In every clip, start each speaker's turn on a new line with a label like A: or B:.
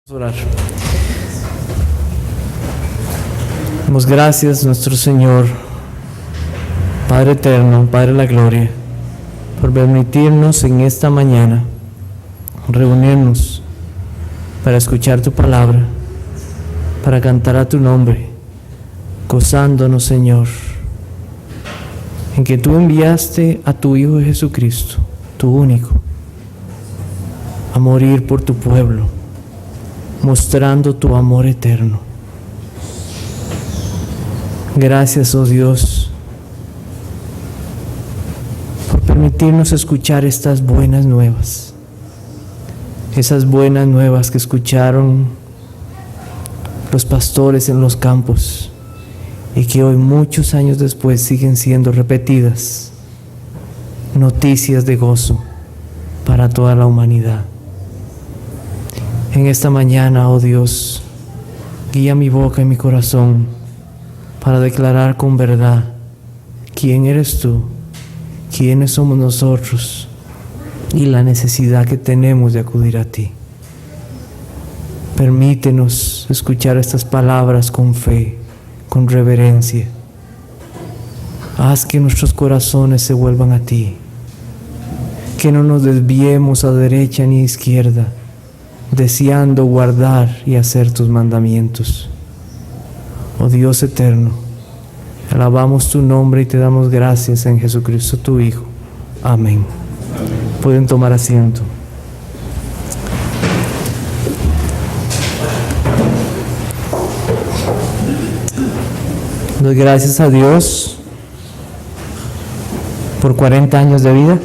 A: Orar. Damos gracias, nuestro Señor, Padre eterno, Padre de la gloria, por permitirnos en esta mañana reunirnos para escuchar tu palabra, para cantar a tu nombre, gozándonos, Señor, en que tú enviaste a tu Hijo Jesucristo, tu único, a morir por tu pueblo, mostrando tu amor eterno. Gracias, oh Dios, por permitirnos escuchar estas buenas nuevas, esas buenas nuevas que escucharon los pastores en los campos y que hoy, muchos años después, siguen siendo repetidas, noticias de gozo para toda la humanidad. En esta mañana, oh Dios, guía mi boca y mi corazón para declarar con verdad quién eres tú, quiénes somos nosotros y la necesidad que tenemos de acudir a ti. Permítenos escuchar estas palabras con fe, con reverencia. Haz que nuestros corazones se vuelvan a ti, que no nos desviemos a derecha ni a izquierda, deseando guardar y hacer tus mandamientos. Oh Dios eterno, alabamos tu nombre y te damos gracias en Jesucristo tu Hijo. Amén. Pueden tomar asiento. Doy gracias a Dios por 40 años de vida.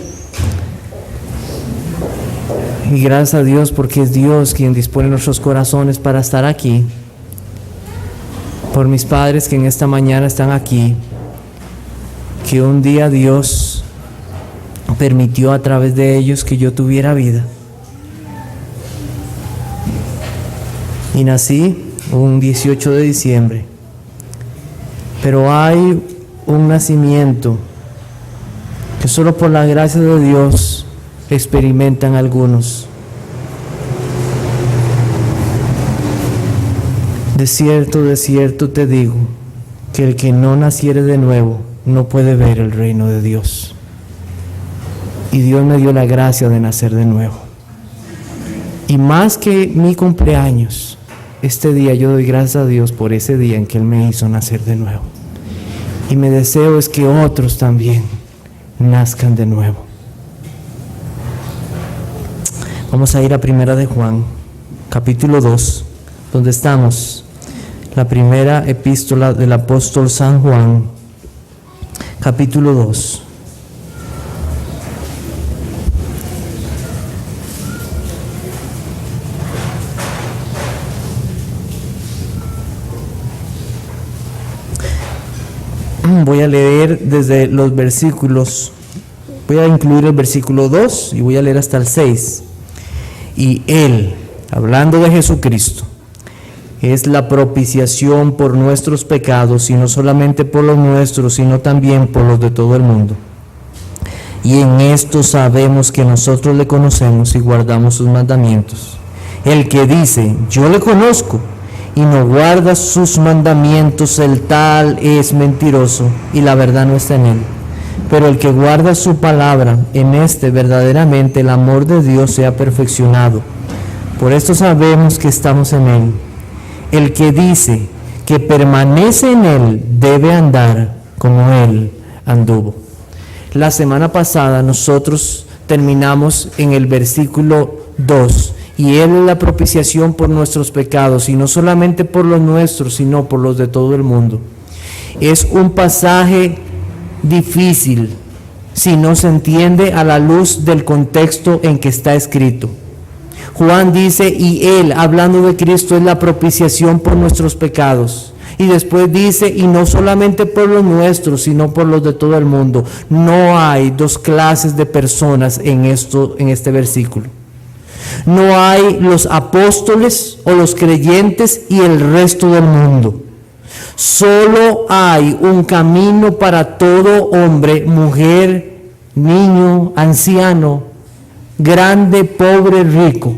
A: Y gracias a Dios porque es Dios quien dispone nuestros corazones para estar aquí. Por mis padres que en esta mañana están aquí, que un día Dios permitió a través de ellos que yo tuviera vida. Y nací un 18 de diciembre. Pero hay un nacimiento que solo por la gracia de Dios experimentan algunos. De cierto te digo, que el que no naciere de nuevo no puede ver el reino de Dios. Y Dios me dio la gracia de nacer de nuevo. Y más que mi cumpleaños, este día yo doy gracias a Dios por ese día en que Él me hizo nacer de nuevo. Y mi deseo es que otros también nazcan de nuevo. Vamos a ir a Primera de Juan, capítulo 2, donde estamos. La primera epístola del apóstol San Juan, capítulo 2. Voy a leer desde los versículos, voy a incluir el versículo 2 y voy a leer hasta el 6. Y Él, hablando de Jesucristo, es la propiciación por nuestros pecados, y no solamente por los nuestros, sino también por los de todo el mundo. Y en esto sabemos que nosotros le conocemos y guardamos sus mandamientos. El que dice, yo le conozco, y no guarda sus mandamientos, el tal es mentiroso, y la verdad no está en él. Pero el que guarda su palabra, en este verdaderamente el amor de Dios se ha perfeccionado. Por esto sabemos que estamos en él. El que dice que permanece en él debe andar como él anduvo. La semana pasada nosotros terminamos en el versículo 2. Y Él es la propiciación por nuestros pecados, y no solamente por los nuestros, sino por los de todo el mundo. Es un pasaje difícil si no se entiende a la luz del contexto en que está escrito. Juan dice, y Él, hablando de Cristo, es la propiciación por nuestros pecados. Y después dice, y no solamente por los nuestros, sino por los de todo el mundo. No hay dos clases de personas en este versículo. No hay los apóstoles o los creyentes y el resto del mundo. Solo hay un camino para todo hombre, mujer, niño, anciano, grande, pobre, rico.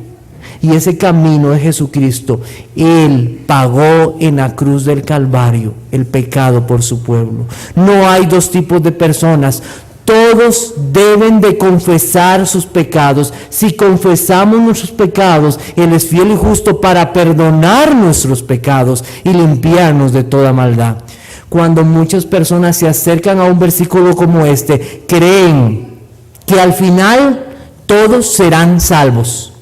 A: Y ese camino es Jesucristo. Él pagó en la cruz del Calvario el pecado por su pueblo. No hay dos tipos de personas. Todos deben de confesar sus pecados. Si confesamos nuestros pecados, Él es fiel y justo para perdonar nuestros pecados y limpiarnos de toda maldad. Cuando muchas personas se acercan a un versículo como este, creen que al final todos serán salvos,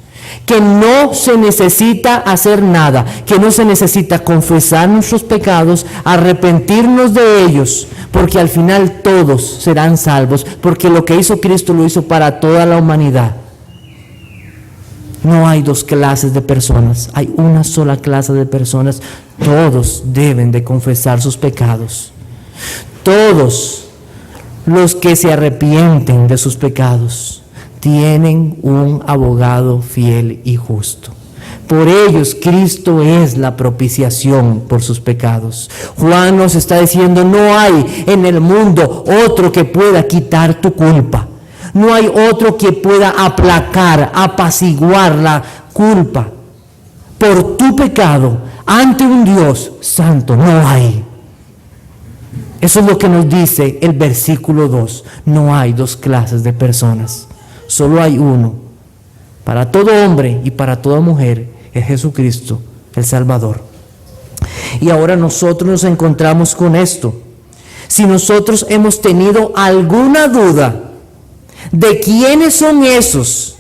A: que no se necesita hacer nada, que no se necesita confesar nuestros pecados, arrepentirnos de ellos, porque al final todos serán salvos, porque lo que hizo Cristo lo hizo para toda la humanidad. No hay dos clases de personas, hay una sola clase de personas. Todos deben de confesar sus pecados. Todos los que se arrepienten de sus pecados tienen un abogado fiel y justo. Por ellos Cristo es la propiciación por sus pecados. Juan nos está diciendo, no hay en el mundo otro que pueda quitar tu culpa. No hay otro que pueda aplacar, apaciguar la culpa por tu pecado ante un Dios santo. No hay. Eso es lo que nos dice el versículo 2. No hay dos clases de personas. Solo hay uno. Para todo hombre y para toda mujer es Jesucristo, el Salvador. Y ahora nosotros nos encontramos con esto. Si nosotros hemos tenido alguna duda de quiénes son esos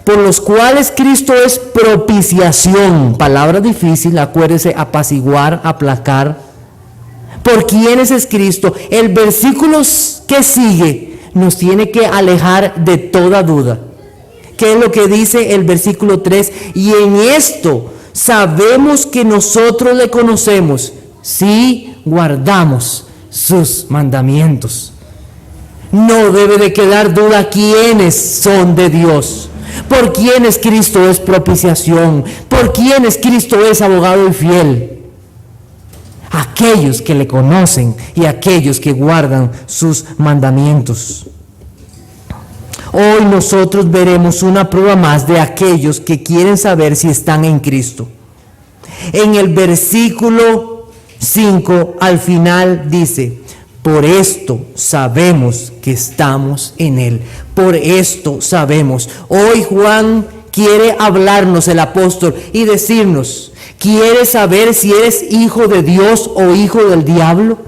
A: por los cuales Cristo es propiciación, palabra difícil, acuérdese, apaciguar, aplacar, por quiénes es Cristo, el versículo que sigue nos tiene que alejar de toda duda. ¿Qué es lo que dice el versículo 3? Y en esto sabemos que nosotros le conocemos si guardamos sus mandamientos. No debe de quedar duda quiénes son de Dios, por quiénes Cristo es propiciación, por quiénes Cristo es abogado y fiel. Aquellos que le conocen y aquellos que guardan sus mandamientos. Hoy nosotros veremos una prueba más de aquellos que quieren saber si están en Cristo. En el versículo 5 al final dice: por esto sabemos que estamos en Él. Por esto sabemos. Hoy Juan quiere hablarnos, el apóstol, y decirnos: ¿quieres saber si eres hijo de Dios o hijo del diablo?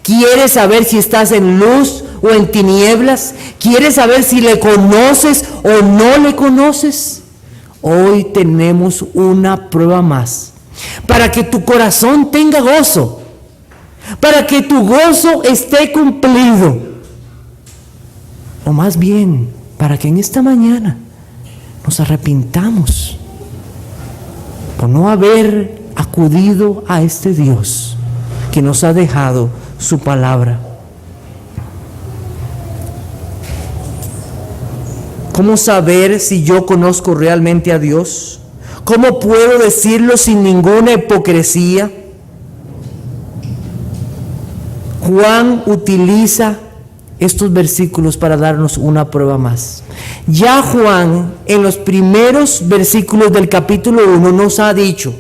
A: ¿Quieres saber si estás en luz o en tinieblas? ¿Quieres saber si le conoces o no le conoces? Hoy tenemos una prueba más para que tu corazón tenga gozo, para que tu gozo esté cumplido, o más bien para que en esta mañana nos arrepintamos por no haber acudido a este Dios que nos ha dejado su palabra. ¿Cómo saber si yo conozco realmente a Dios? ¿Cómo puedo decirlo sin ninguna hipocresía? Juan utiliza estos versículos para darnos una prueba más. Ya Juan, en los primeros versículos del capítulo 1, nos ha dicho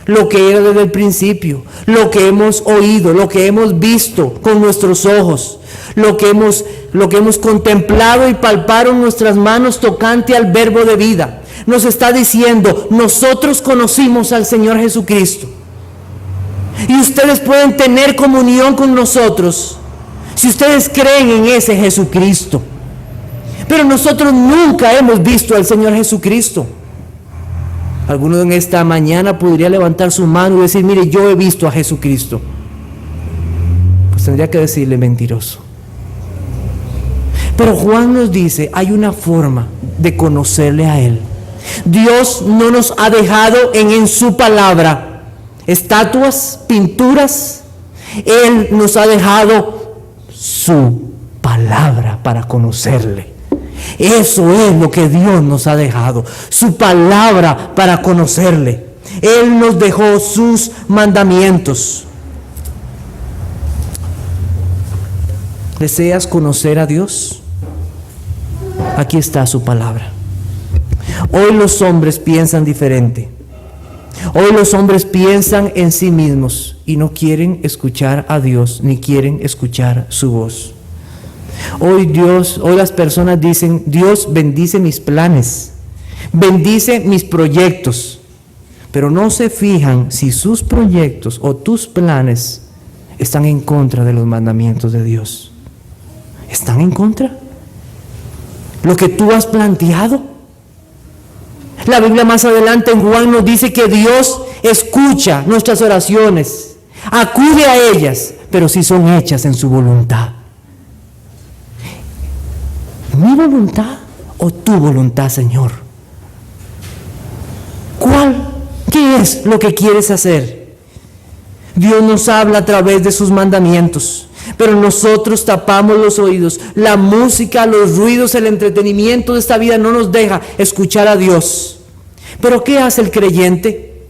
A: lo que era desde el principio, lo que hemos oído, lo que hemos visto con nuestros ojos, lo que hemos contemplado y palpado en nuestras manos tocante al verbo de vida. Nos está diciendo: nosotros conocimos al Señor Jesucristo. Y ustedes pueden tener comunión con nosotros si ustedes creen en ese Jesucristo. Pero nosotros nunca hemos visto al Señor Jesucristo. Alguno en esta mañana podría levantar su mano y decir: mire, yo he visto a Jesucristo. Pues tendría que decirle: mentiroso. Pero Juan nos dice: hay una forma de conocerle a Él. Dios no nos ha dejado en su palabra estatuas, pinturas. Él nos ha dejado su palabra para conocerle. Eso es lo que Dios nos ha dejado, su palabra para conocerle. Él nos dejó sus mandamientos. ¿Deseas conocer a Dios? Aquí está su palabra. Hoy los hombres piensan diferente. Hoy los hombres piensan en sí mismos y no quieren escuchar a Dios, ni quieren escuchar su voz. Hoy las personas dicen: Dios bendice mis planes, bendice mis proyectos, pero no se fijan si sus proyectos o tus planes están en contra de los mandamientos de Dios. ¿Están en contra? ¿Lo que tú has planteado? La Biblia más adelante en Juan nos dice que Dios escucha nuestras oraciones, acude a ellas, pero si son hechas en su voluntad. ¿Mi voluntad o tu voluntad, Señor? ¿Cuál? ¿Qué es lo que quieres hacer? Dios nos habla a través de sus mandamientos, pero nosotros tapamos los oídos. La música, los ruidos, el entretenimiento de esta vida no nos deja escuchar a Dios. Pero ¿qué hace el creyente?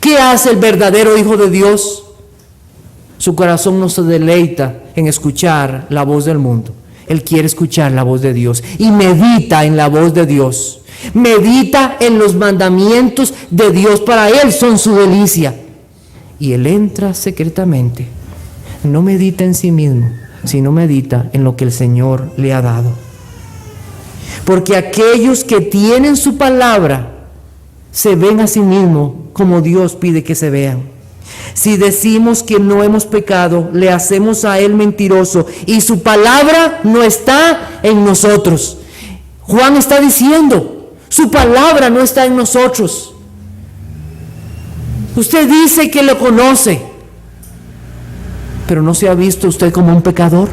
A: ¿Qué hace el verdadero hijo de Dios? Su corazón no se deleita en escuchar la voz del mundo. Él quiere escuchar la voz de Dios y medita en la voz de Dios. Medita en los mandamientos de Dios. Para él son su delicia. Y él entra secretamente. No medita en sí mismo, sino medita en lo que el Señor le ha dado. Porque aquellos que tienen su palabra se ven a sí mismos como Dios pide que se vean. Si decimos que no hemos pecado, le hacemos a Él mentiroso y su palabra no está en nosotros. Juan está diciendo: su palabra no está en nosotros. Usted dice que lo conoce, pero ¿no se ha visto usted como un pecador?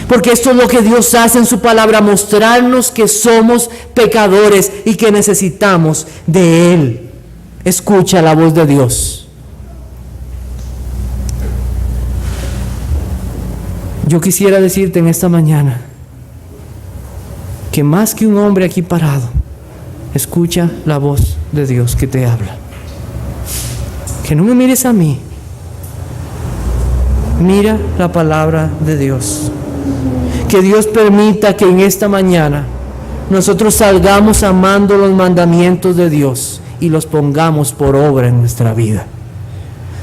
A: Porque esto es lo que Dios hace en su palabra, mostrarnos que somos pecadores y que necesitamos de Él. Escucha la voz de Dios. Yo quisiera decirte en esta mañana que más que un hombre aquí parado, escucha la voz de Dios que te habla. Que no me mires a mí, mira la palabra de Dios. Que Dios permita que en esta mañana nosotros salgamos amando los mandamientos de Dios y los pongamos por obra en nuestra vida.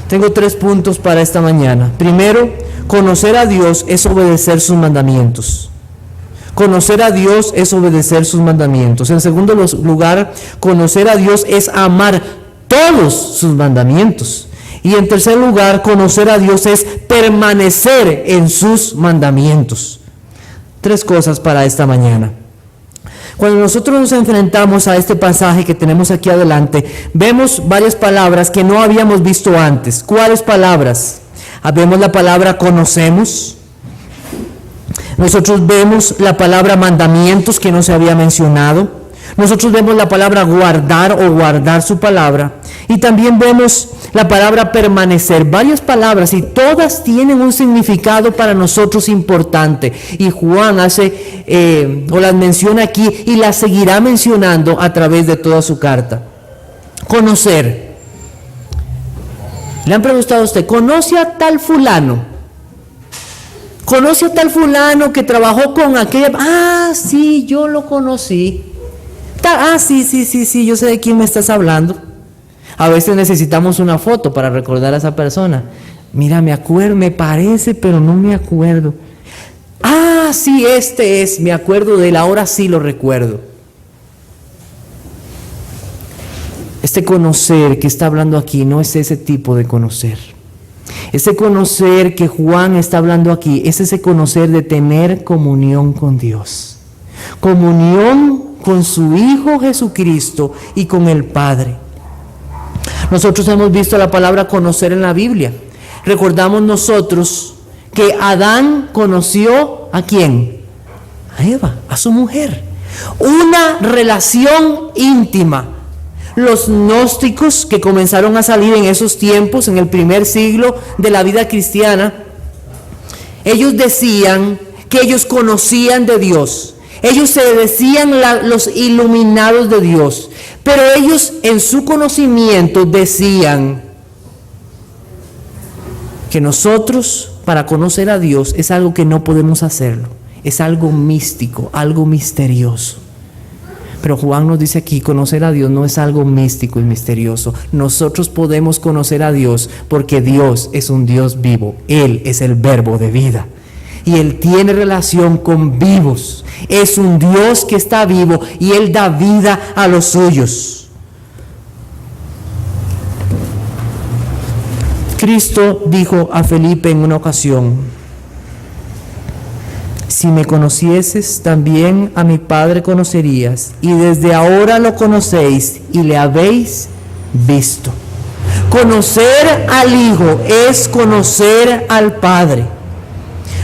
A: Tengo 3 puntos para esta mañana. Primero, conocer a Dios es obedecer sus mandamientos. Conocer a Dios es obedecer sus mandamientos. En segundo lugar, conocer a Dios es amar todos sus mandamientos. Y en tercer lugar, conocer a Dios es permanecer en sus mandamientos. 3 cosas para esta mañana. Cuando nosotros nos enfrentamos a este pasaje que tenemos aquí adelante, vemos varias palabras que no habíamos visto antes. ¿Cuáles palabras? Vemos la palabra conocemos. Nosotros vemos la palabra mandamientos, que no se había mencionado. Nosotros vemos la palabra guardar o guardar su palabra. Y también vemos la palabra permanecer. Varias palabras y todas tienen un significado para nosotros importante. Y Juan las menciona aquí y las seguirá mencionando a través de toda su carta. Conocer. Le han preguntado a usted: ¿conoce a tal fulano? ¿Conoce a tal fulano que trabajó con aquella? Ah, sí, yo lo conocí. Sí, yo sé de quién me estás hablando. A veces necesitamos una foto para recordar a esa persona. Mira, me acuerdo, me parece, pero no me acuerdo. Ah, sí, este es, me acuerdo de él, ahora sí lo recuerdo. Este conocer que está hablando aquí no es ese tipo de conocer. Ese conocer que Juan está hablando aquí es ese conocer de tener comunión con Dios. Comunión con su Hijo Jesucristo y con el Padre. Nosotros hemos visto la palabra conocer en la Biblia. Recordamos nosotros que Adán conoció ¿a quién? A Eva, a su mujer. Una relación íntima. Los gnósticos que comenzaron a salir en esos tiempos, en el primer siglo de la vida cristiana, ellos decían que ellos conocían de Dios. Ellos se decían los iluminados de Dios, pero ellos en su conocimiento decían que nosotros para conocer a Dios es algo que no podemos hacerlo, es algo místico, algo misterioso. Pero Juan nos dice aquí, conocer a Dios no es algo místico y misterioso. Nosotros podemos conocer a Dios porque Dios es un Dios vivo. Él es el verbo de vida. Y Él tiene relación con vivos. Es un Dios que está vivo y Él da vida a los suyos. Cristo dijo a Felipe en una ocasión: si me conocieses, también a mi Padre conocerías, y desde ahora lo conocéis y le habéis visto. Conocer al Hijo es conocer al Padre.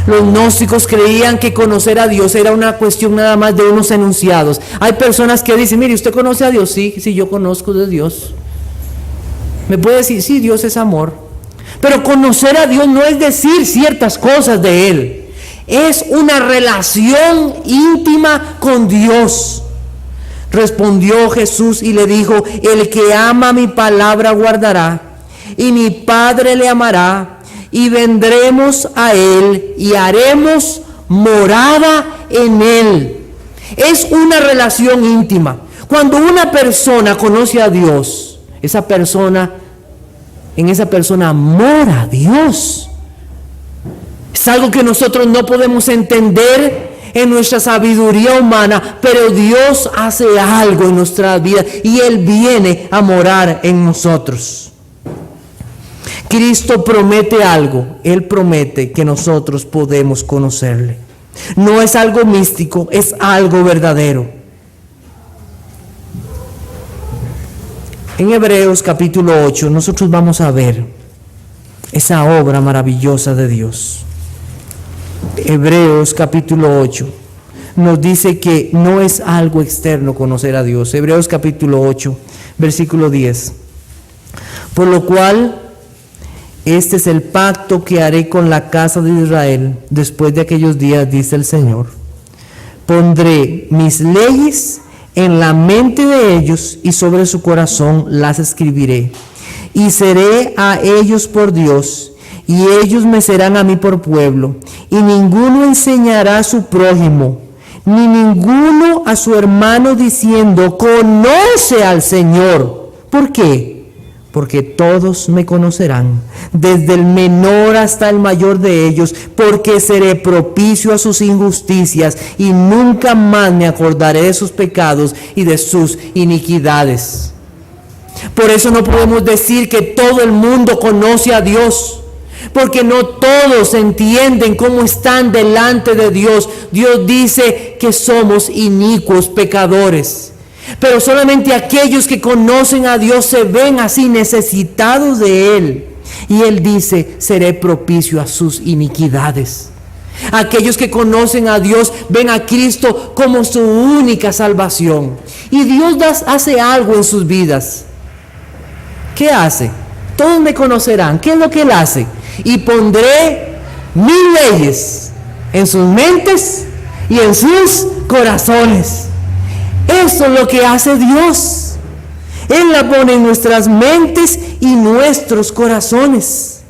A: Los gnósticos creían que conocer a Dios era una cuestión nada más de unos enunciados. Hay personas que dicen: mire, ¿usted conoce a Dios? Sí, yo conozco de Dios. Me puede decir: sí, Dios es amor. Pero conocer a Dios no es decir ciertas cosas de Él. Es una relación íntima con Dios. Respondió Jesús y le dijo: el que ama mi palabra guardará, y mi Padre le amará, y vendremos a Él y haremos morada en Él. Es una relación íntima. Cuando una persona conoce a Dios, en esa persona mora Dios. Es algo que nosotros no podemos entender en nuestra sabiduría humana, pero Dios hace algo en nuestra vida y Él viene a morar en nosotros. Cristo promete algo. Él promete que nosotros podemos conocerle. No es algo místico, es algo verdadero. En Hebreos capítulo 8 nosotros vamos a ver esa obra maravillosa de Dios. Hebreos capítulo 8 nos dice que no es algo externo conocer a Dios. Hebreos capítulo 8, versículo 10. Por lo cual, este es el pacto que haré con la casa de Israel después de aquellos días, dice el Señor. Pondré mis leyes en la mente de ellos y sobre su corazón las escribiré. Y seré a ellos por Dios, y ellos me serán a mí por pueblo. Y ninguno enseñará a su prójimo, ni ninguno a su hermano diciendo: conoce al Señor. ¿Por qué? Porque todos me conocerán, desde el menor hasta el mayor de ellos, porque seré propicio a sus injusticias y nunca más me acordaré de sus pecados y de sus iniquidades. Por eso no podemos decir que todo el mundo conoce a Dios, porque no todos entienden cómo están delante de Dios. Dios dice que somos inicuos pecadores. Pero solamente aquellos que conocen a Dios se ven así necesitados de Él. Y Él dice: seré propicio a sus iniquidades. Aquellos que conocen a Dios ven a Cristo como su única salvación. Y Dios hace algo en sus vidas. ¿Qué hace? Todos me conocerán. ¿Qué es lo que Él hace? Y pondré mis leyes en sus mentes y en sus corazones. Eso es lo que hace Dios. Él la pone en nuestras mentes y nuestros corazones.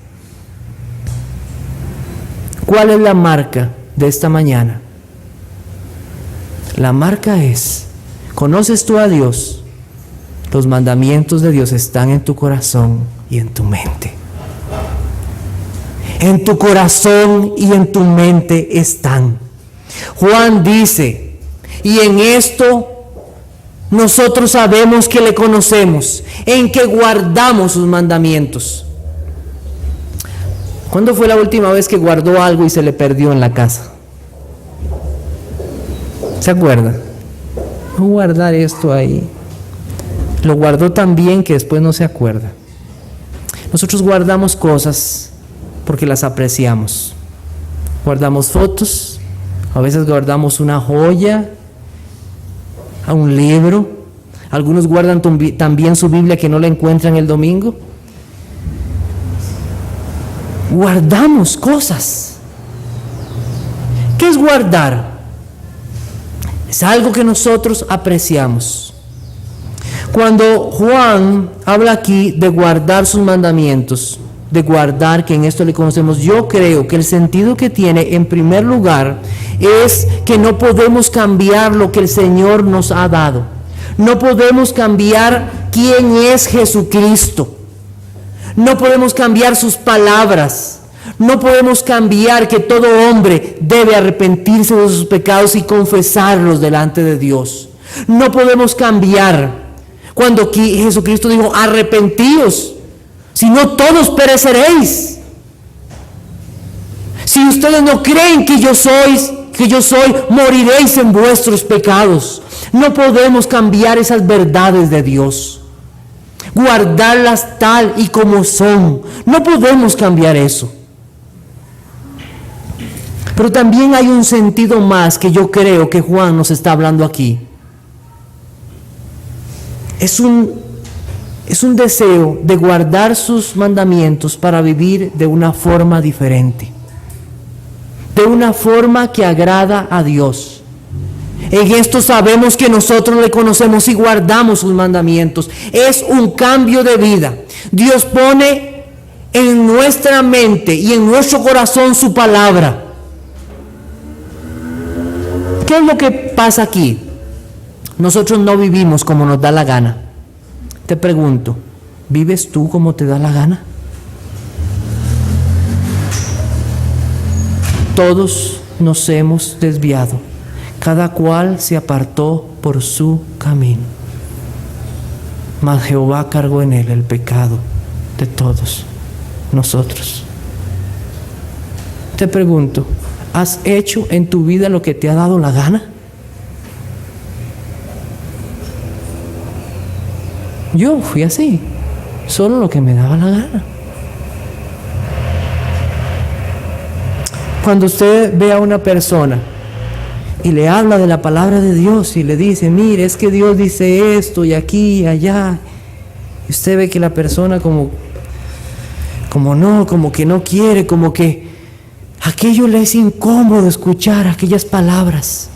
A: ¿Cuál es la marca de esta mañana? La marca es: ¿conoces tú a Dios? Los mandamientos de Dios están en tu corazón y en tu mente. En tu corazón y en tu mente están. Juan dice: y en esto nosotros sabemos que le conocemos, en que guardamos sus mandamientos. ¿Cuándo fue la última vez que guardó algo y se le perdió en la casa? ¿Se acuerda? No guardar esto ahí. Lo guardó tan bien que después no se acuerda. Nosotros guardamos cosas porque las apreciamos. Guardamos fotos, a veces guardamos una joya, a un libro. Algunos guardan también su Biblia que no la encuentran el domingo. Guardamos cosas. ¿Qué es guardar? Es algo que nosotros apreciamos. Cuando Juan habla aquí de guardar sus mandamientos, de guardar, que en esto le conocemos, yo creo que el sentido que tiene en primer lugar es que no podemos cambiar lo que el Señor nos ha dado. No podemos cambiar quién es Jesucristo. No podemos cambiar sus palabras. No podemos cambiar que todo hombre debe arrepentirse de sus pecados y confesarlos delante de Dios. No podemos cambiar cuando aquí Jesucristo dijo, arrepentíos, si no todos pereceréis. Si ustedes no creen que yo soy, moriréis en vuestros pecados. No podemos cambiar esas verdades de Dios, guardarlas tal y como son. No podemos cambiar eso. Pero también hay un sentido más que yo creo que Juan nos está hablando aquí. Es un deseo de guardar sus mandamientos para vivir de una forma diferente, de una forma que agrada a Dios. En esto sabemos que nosotros le conocemos y guardamos sus mandamientos. Es un cambio de vida. Dios pone en nuestra mente y en nuestro corazón su palabra. ¿Qué es lo que pasa aquí? Nosotros no vivimos como nos da la gana. Te pregunto, ¿vives tú como te da la gana? Todos nos hemos desviado, cada cual se apartó por su camino. Mas Jehová cargó en él el pecado de todos nosotros. Te pregunto, ¿has hecho en tu vida lo que te ha dado la gana? Yo fui así, solo lo que me daba la gana. Cuando usted ve a una persona y le habla de la palabra de Dios y le dice, mire, es que Dios dice esto y aquí y allá, y usted ve que la persona como que no quiere, como que aquello le es incómodo escuchar aquellas palabras.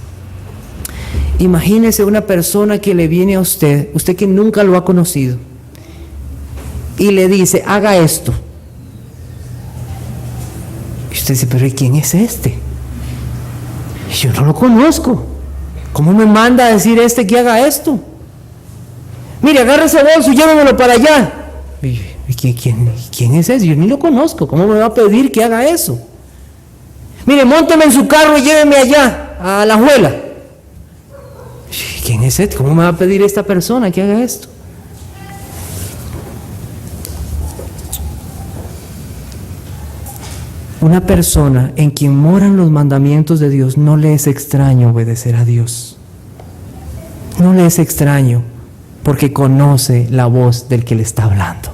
A: Imagínese una persona que le viene a usted que nunca lo ha conocido, y le dice, haga esto. Y usted dice, pero ¿y quién es este? Yo no lo conozco. ¿Cómo me manda a decir que haga esto? Mire, agarra ese bolso y llévamelo para allá. ¿Quién es ese? Yo ni lo conozco. ¿Cómo me va a pedir que haga eso? Mire, mónteme en su carro y lléveme allá, a la Alajuela. ¿Quién es este? ¿Cómo me va a pedir esta persona que haga esto? Una persona en quien moran los mandamientos de Dios no le es extraño obedecer a Dios. No le es extraño porque conoce la voz del que le está hablando.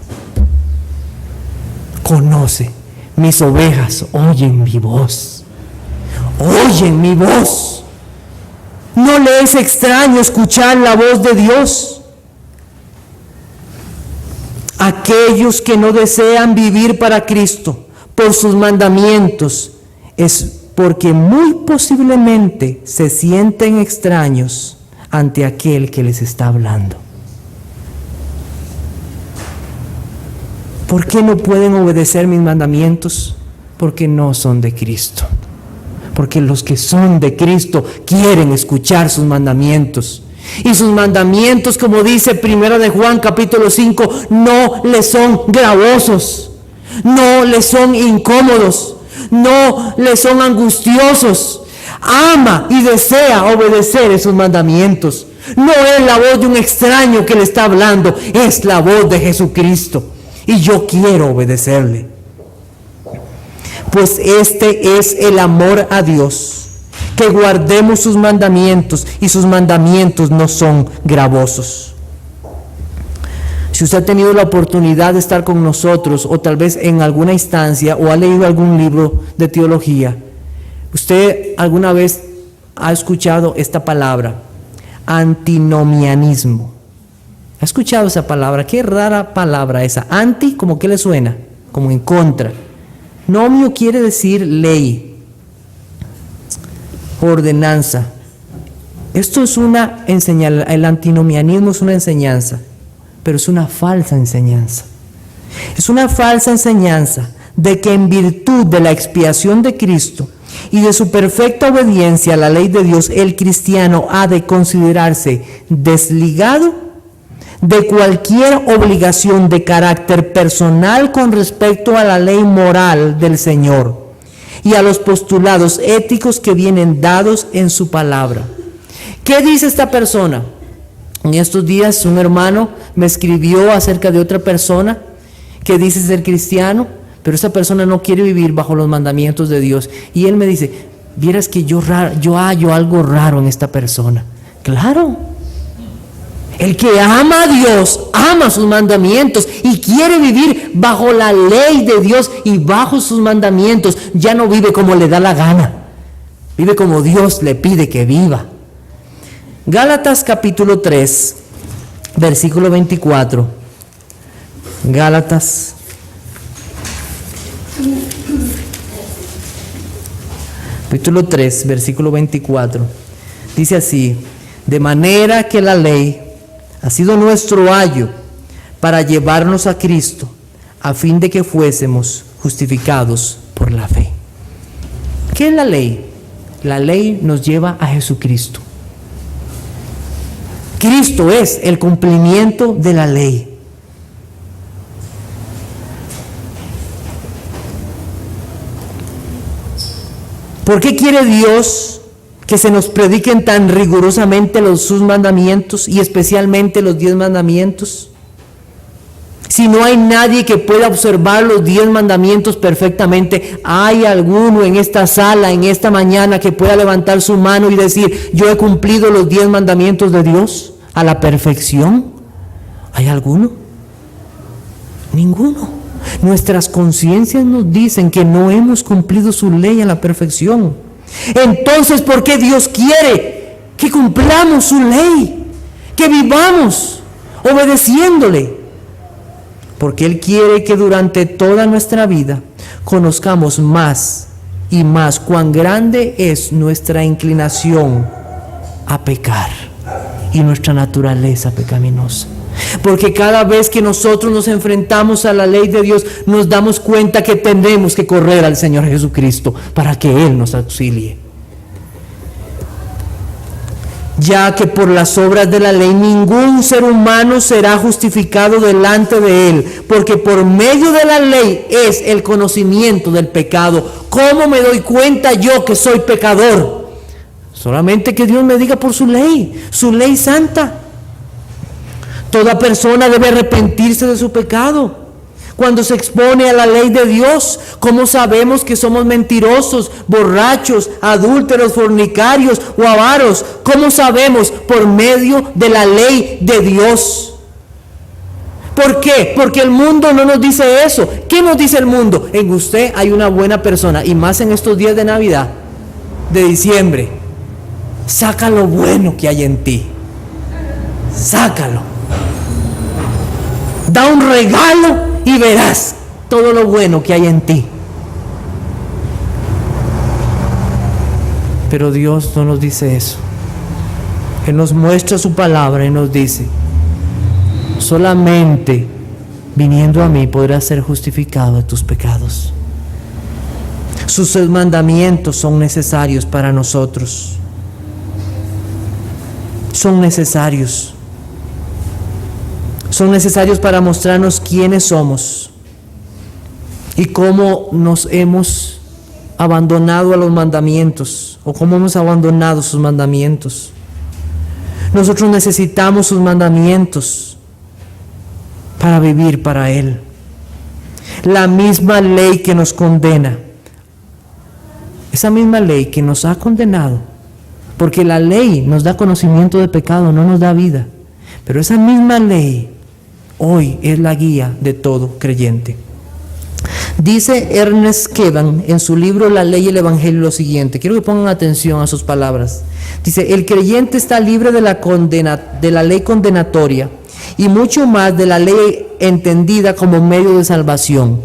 A: Conoce. Mis ovejas oyen mi voz. Oyen mi voz. No le es extraño escuchar la voz de Dios. Aquellos que no desean vivir para Cristo por sus mandamientos es porque muy posiblemente se sienten extraños ante aquel que les está hablando. ¿Por qué no pueden obedecer mis mandamientos? Porque no son de Cristo. Porque los que son de Cristo quieren escuchar sus mandamientos. Y sus mandamientos, como dice 1 de Juan capítulo 5, no les son gravosos, no les son incómodos, no les son angustiosos. Ama y desea obedecer esos mandamientos. No es la voz de un extraño que le está hablando, es la voz de Jesucristo. Y yo quiero obedecerle. Pues este es el amor a Dios, que guardemos sus mandamientos, y sus mandamientos no son gravosos. Si usted ha tenido la oportunidad de estar con nosotros, o tal vez en alguna instancia, o ha leído algún libro de teología, usted alguna vez ha escuchado esta palabra, antinomianismo. ¿Ha escuchado esa palabra? Qué rara palabra esa. Anti, ¿como qué le suena? Como en contra. Nomio quiere decir ley, ordenanza. Esto es una enseñanza, el antinomianismo es una enseñanza, pero es una falsa enseñanza. Es una falsa enseñanza de que en virtud de la expiación de Cristo y de su perfecta obediencia a la ley de Dios, el cristiano ha de considerarse desligado de cualquier obligación de carácter personal con respecto a la ley moral del Señor y a los postulados éticos que vienen dados en su palabra. ¿Qué dice esta persona? En estos días un hermano me escribió acerca de otra persona que dice ser cristiano, pero esa persona no quiere vivir bajo los mandamientos de Dios. Y él me dice, vieras que yo hallo algo raro en esta persona. Claro, el que ama a Dios, ama sus mandamientos y quiere vivir bajo la ley de Dios y bajo sus mandamientos, ya no vive como le da la gana, vive como Dios le pide que viva. Gálatas capítulo 3, versículo 24. Gálatas capítulo 3, versículo 24. Dice así: de manera que la ley ha sido nuestro ayo para llevarnos a Cristo, a fin de que fuésemos justificados por la fe. ¿Qué es la ley? La ley nos lleva a Jesucristo. Cristo es el cumplimiento de la ley. ¿Por qué quiere Dios que se nos prediquen tan rigurosamente sus mandamientos y especialmente los 10 mandamientos? Si no hay nadie que pueda observar los 10 mandamientos perfectamente, ¿hay alguno en esta sala, en esta mañana, que pueda levantar su mano y decir, yo he cumplido los 10 mandamientos de Dios a la perfección? ¿Hay alguno? Ninguno. Nuestras conciencias nos dicen que no hemos cumplido su ley a la perfección. Entonces, ¿por qué Dios quiere que cumplamos su ley? Que vivamos obedeciéndole. Porque Él quiere que durante toda nuestra vida conozcamos más y más cuán grande es nuestra inclinación a pecar y nuestra naturaleza pecaminosa. Porque cada vez que nosotros nos enfrentamos a la ley de Dios, nos damos cuenta que tenemos que correr al Señor Jesucristo para que Él nos auxilie. Ya que por las obras de la ley ningún ser humano será justificado delante de Él, porque por medio de la ley es el conocimiento del pecado. ¿Cómo me doy cuenta yo que soy pecador? Solamente que Dios me diga por su ley santa. Toda persona debe arrepentirse de su pecado. Cuando se expone a la ley de Dios, ¿cómo sabemos que somos mentirosos, borrachos, adúlteros, fornicarios o avaros? ¿Cómo sabemos? Por medio de la ley de Dios. ¿Por qué? Porque el mundo no nos dice eso. ¿Qué nos dice el mundo? En usted hay una buena persona, y más en estos días de Navidad, de diciembre. Saca lo bueno que hay en ti. Sácalo. Da un regalo y verás todo lo bueno que hay en ti. Pero Dios no nos dice eso. Él nos muestra su palabra y nos dice, solamente viniendo a mí podrás ser justificado de tus pecados. Sus mandamientos son necesarios para nosotros. Son necesarios. Son necesarios para mostrarnos quiénes somos y cómo nos hemos abandonado a los mandamientos, o cómo hemos abandonado sus mandamientos. Nosotros necesitamos sus mandamientos para vivir para Él. La misma ley que nos condena, esa misma ley que nos ha condenado, porque la ley nos da conocimiento de pecado, no nos da vida, pero esa misma ley hoy es la guía de todo creyente. Dice Ernest Kevan en su libro La Ley y el Evangelio lo siguiente. Quiero que pongan atención a sus palabras. Dice, el creyente está libre de la ley condenatoria y mucho más de la ley entendida como medio de salvación.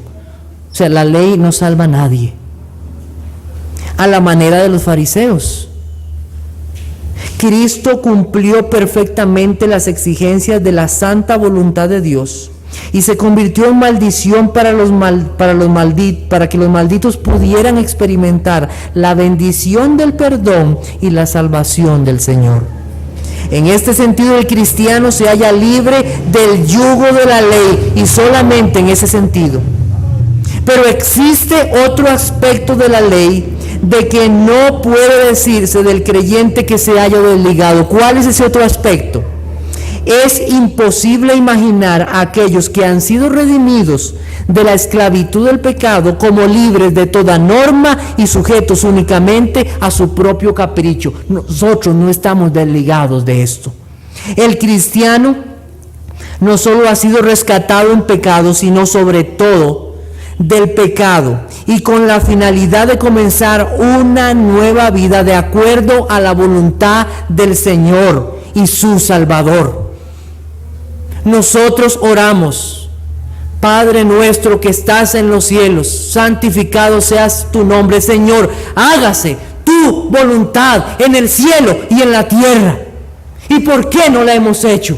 A: O sea, la ley no salva a nadie. A la manera de los fariseos. Cristo cumplió perfectamente las exigencias de la santa voluntad de Dios y se convirtió en maldición para que los malditos pudieran experimentar la bendición del perdón y la salvación del Señor. En este sentido, el cristiano se halla libre del yugo de la ley, y solamente en ese sentido. Pero existe otro aspecto de la ley de que no puede decirse del creyente que se haya desligado. ¿Cuál es ese otro aspecto? Es imposible imaginar a aquellos que han sido redimidos de la esclavitud del pecado como libres de toda norma y sujetos únicamente a su propio capricho. Nosotros no estamos desligados de esto. El cristiano no solo ha sido rescatado en pecado, sino sobre todo del pecado, y con la finalidad de comenzar una nueva vida de acuerdo a la voluntad del Señor y su Salvador. Nosotros oramos: Padre nuestro que estás en los cielos, santificado seas tu nombre. Señor, hágase tu voluntad en el cielo y en la tierra. ¿Y por qué no la hemos hecho?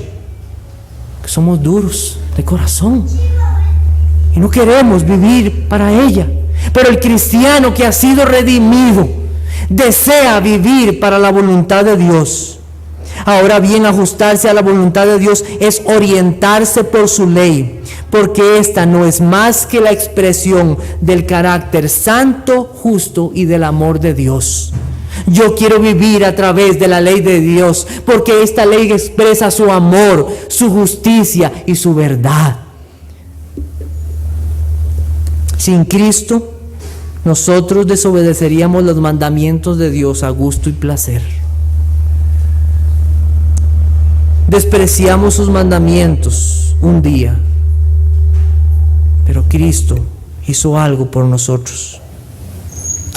A: Porque somos duros de corazón y no queremos vivir para ella. Pero el cristiano que ha sido redimido desea vivir para la voluntad de Dios. Ahora bien, ajustarse a la voluntad de Dios es orientarse por su ley, porque esta no es más que la expresión del carácter santo, justo y del amor de Dios. Yo quiero vivir a través de la ley de Dios, porque esta ley expresa su amor, su justicia y su verdad. Sin Cristo, nosotros desobedeceríamos los mandamientos de Dios a gusto y placer. Despreciamos sus mandamientos un día, pero Cristo hizo algo por nosotros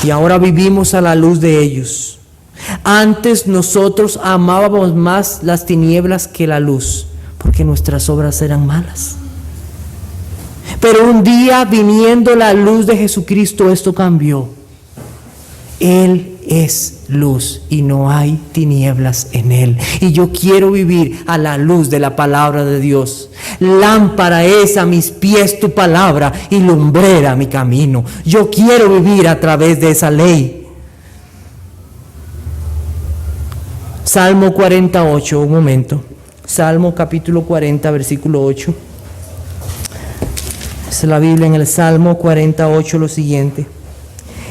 A: y ahora vivimos a la luz de ellos. Antes nosotros amábamos más las tinieblas que la luz, porque nuestras obras eran malas. Pero un día, viniendo la luz de Jesucristo, esto cambió. Él es luz y no hay tinieblas en Él. Y yo quiero vivir a la luz de la palabra de Dios. Lámpara es a mis pies tu palabra y lumbrera mi camino. Yo quiero vivir a través de esa ley. Salmo 48, un momento. Salmo capítulo 40, versículo 8. Es la Biblia en el Salmo 48 lo siguiente: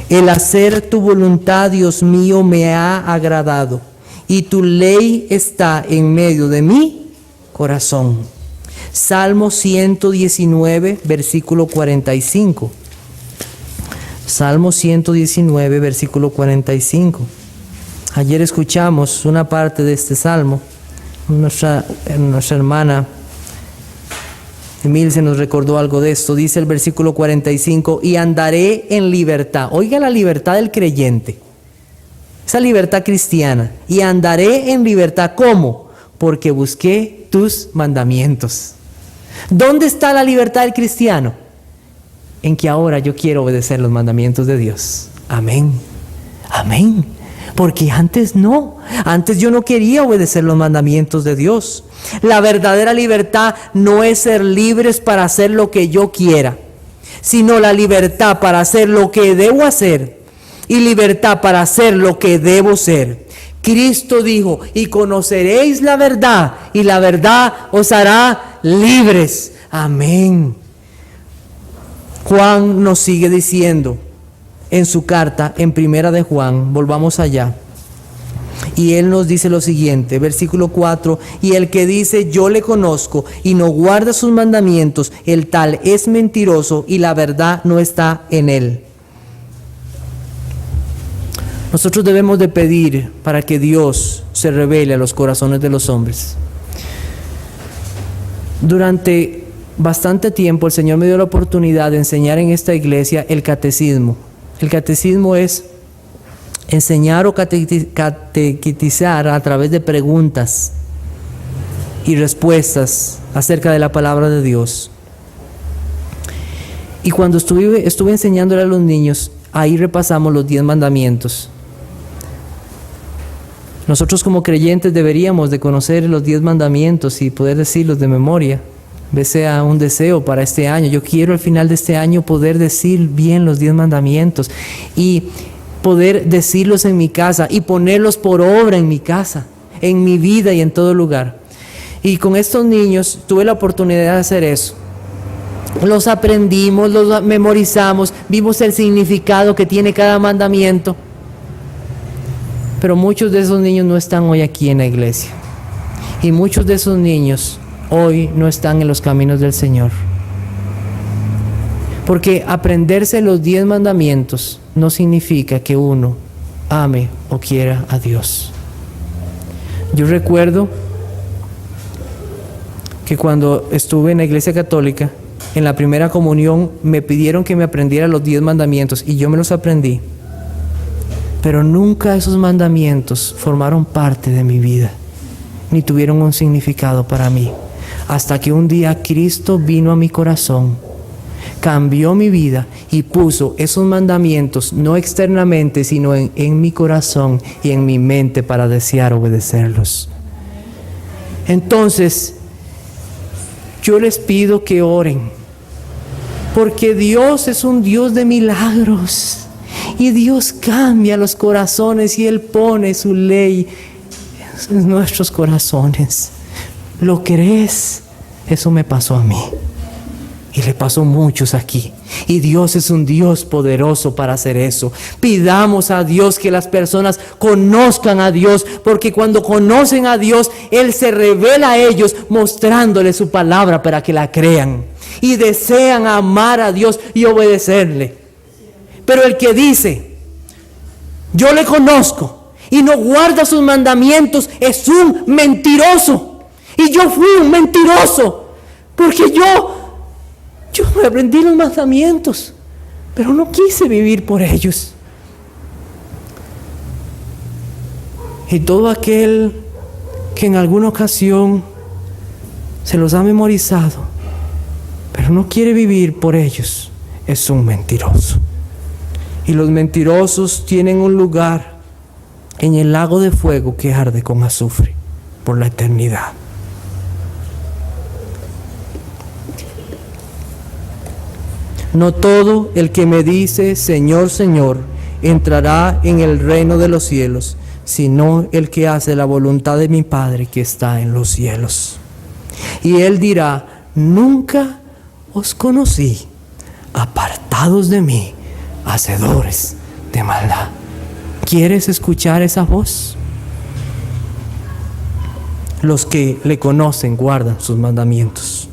A: el hacer tu voluntad, Dios mío, me ha agradado, y tu ley está en medio de mi corazón. Salmo 119, versículo 45. Salmo 119, versículo 45. Ayer escuchamos una parte de este salmo. Nuestra hermana Emil se nos recordó algo de esto. Dice el versículo 45: y andaré en libertad. Oiga la libertad del creyente, esa libertad cristiana. Y andaré en libertad. ¿Cómo? Porque busqué tus mandamientos. ¿Dónde está la libertad del cristiano? En que ahora yo quiero obedecer los mandamientos de Dios. Amén. Amén. Porque antes no. Antes yo no quería obedecer los mandamientos de Dios. La verdadera libertad no es ser libres para hacer lo que yo quiera, sino la libertad para hacer lo que debo hacer y libertad para hacer lo que debo ser. Cristo dijo: y conoceréis la verdad, y la verdad os hará libres. Amén. Juan nos sigue diciendo en su carta, en Primera de Juan, volvamos allá, y él nos dice lo siguiente, versículo 4: y el que dice yo le conozco y no guarda sus mandamientos, el tal es mentiroso y la verdad no está en él. Nosotros debemos de pedir para que Dios se revele a los corazones de los hombres. Durante bastante tiempo el Señor me dio la oportunidad de enseñar en esta iglesia el catecismo. El catecismo es enseñar o catequizar a través de preguntas y respuestas acerca de la palabra de Dios. Y cuando estuve enseñándole a los niños, ahí repasamos los 10 mandamientos. Nosotros como creyentes deberíamos de conocer los 10 mandamientos y poder decirlos de memoria. sea un deseo para este año. Yo quiero al final de este año poder decir bien los 10 mandamientos y poder decirlos en mi casa y ponerlos por obra en mi casa, en mi vida y en todo lugar. Y con estos niños tuve la oportunidad de hacer eso. Los aprendimos, los memorizamos, vimos el significado que tiene cada mandamiento. Pero muchos de esos niños no están hoy aquí en la iglesia. Y muchos de esos niños hoy no están en los caminos del Señor. Porque aprenderse los 10 mandamientos no significa que uno ame o quiera a Dios. Yo recuerdo que cuando estuve en la iglesia católica, en la primera comunión me pidieron que me aprendiera los 10 mandamientos y yo me los aprendí. Pero nunca esos mandamientos formaron parte de mi vida, ni tuvieron un significado para mí. Hasta que un día Cristo vino a mi corazón, cambió mi vida y puso esos mandamientos, no externamente, sino en mi corazón y en mi mente para desear obedecerlos. Entonces, yo les pido que oren, porque Dios es un Dios de milagros y Dios cambia los corazones y Él pone su ley en nuestros corazones. ¿Lo crees? Eso me pasó a mí y le pasó a muchos aquí. Y Dios es un Dios poderoso para hacer eso. Pidamos a Dios que las personas conozcan a Dios, porque cuando conocen a Dios, Él se revela a ellos mostrándoles su palabra para que la crean y desean amar a Dios y obedecerle. Pero el que dice, yo le conozco y no guarda sus mandamientos, es un mentiroso. Y yo fui un mentiroso, porque yo me aprendí los mandamientos, pero no quise vivir por ellos. Y todo aquel que en alguna ocasión se los ha memorizado, pero no quiere vivir por ellos, es un mentiroso. Y los mentirosos tienen un lugar en el lago de fuego que arde con azufre por la eternidad. No todo el que me dice, Señor, Señor, entrará en el reino de los cielos, sino el que hace la voluntad de mi Padre que está en los cielos. Y Él dirá, nunca os conocí, apartados de mí, hacedores de maldad. ¿Quieres escuchar esa voz? Los que le conocen guardan sus mandamientos.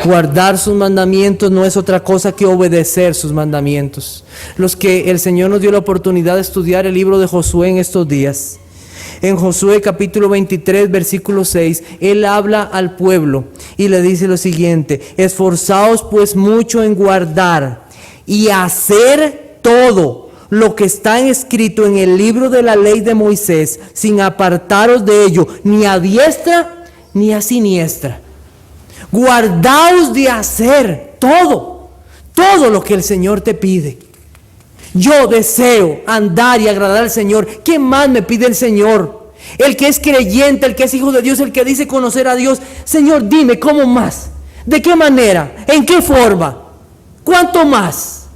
A: Guardar sus mandamientos no es otra cosa que obedecer sus mandamientos. Los que el Señor nos dio la oportunidad de estudiar el libro de Josué en estos días. En Josué capítulo 23, versículo 6, Él habla al pueblo y le dice lo siguiente: esforzaos pues mucho en guardar y hacer todo lo que está escrito en el libro de la ley de Moisés, sin apartaros de ello, ni a diestra ni a siniestra. Guardaos de hacer todo lo que el Señor te pide. Yo deseo andar y agradar al Señor. ¿Qué más me pide el Señor? El que es creyente, el que es hijo de Dios, el que dice conocer a Dios. Señor, dime, ¿cómo más? ¿De qué manera? ¿En qué forma? ¿Cuánto más?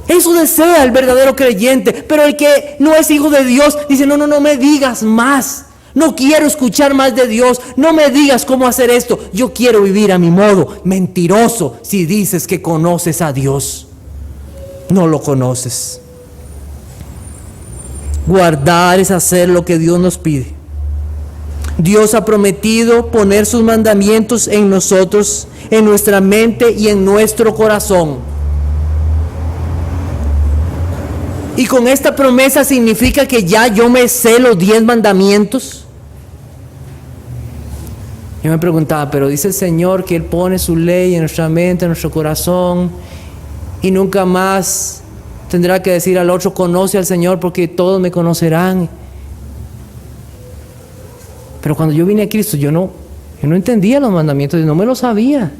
A: Eso desea el verdadero creyente. Pero el que no es hijo de Dios dice, no me digas más. No quiero escuchar más de Dios. No me digas cómo hacer esto. Yo quiero vivir a mi modo. Mentiroso si dices que conoces a Dios. No lo conoces. Guardar es hacer lo que Dios nos pide. Dios ha prometido poner sus mandamientos en nosotros, en nuestra mente y en nuestro corazón. Y con esta promesa significa que ya yo me sé los 10 mandamientos. Yo me preguntaba, pero dice el Señor que Él pone su ley en nuestra mente, en nuestro corazón, y nunca más tendrá que decir al otro, conoce al Señor porque todos me conocerán. Pero cuando yo vine a Cristo, yo no entendía los mandamientos, no me los sabía.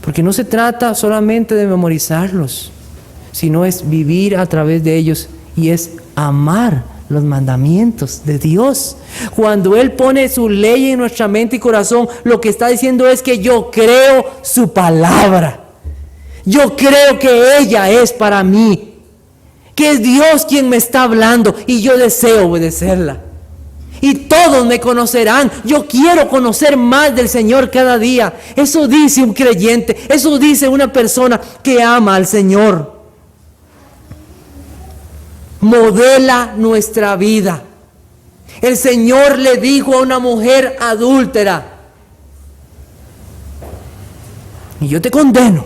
A: Porque no se trata solamente de memorizarlos, sino es vivir a través de ellos y es amar los mandamientos de Dios. Cuando Él pone su ley en nuestra mente y corazón, lo que está diciendo es que yo creo su palabra. Yo creo que ella es para mí, que es Dios quien me está hablando y yo deseo obedecerla. Y todos me conocerán. Yo quiero conocer más del Señor cada día. Eso dice un creyente, eso dice una persona que ama al Señor. Modela nuestra vida. El Señor le dijo a una mujer adúltera: y yo te condeno,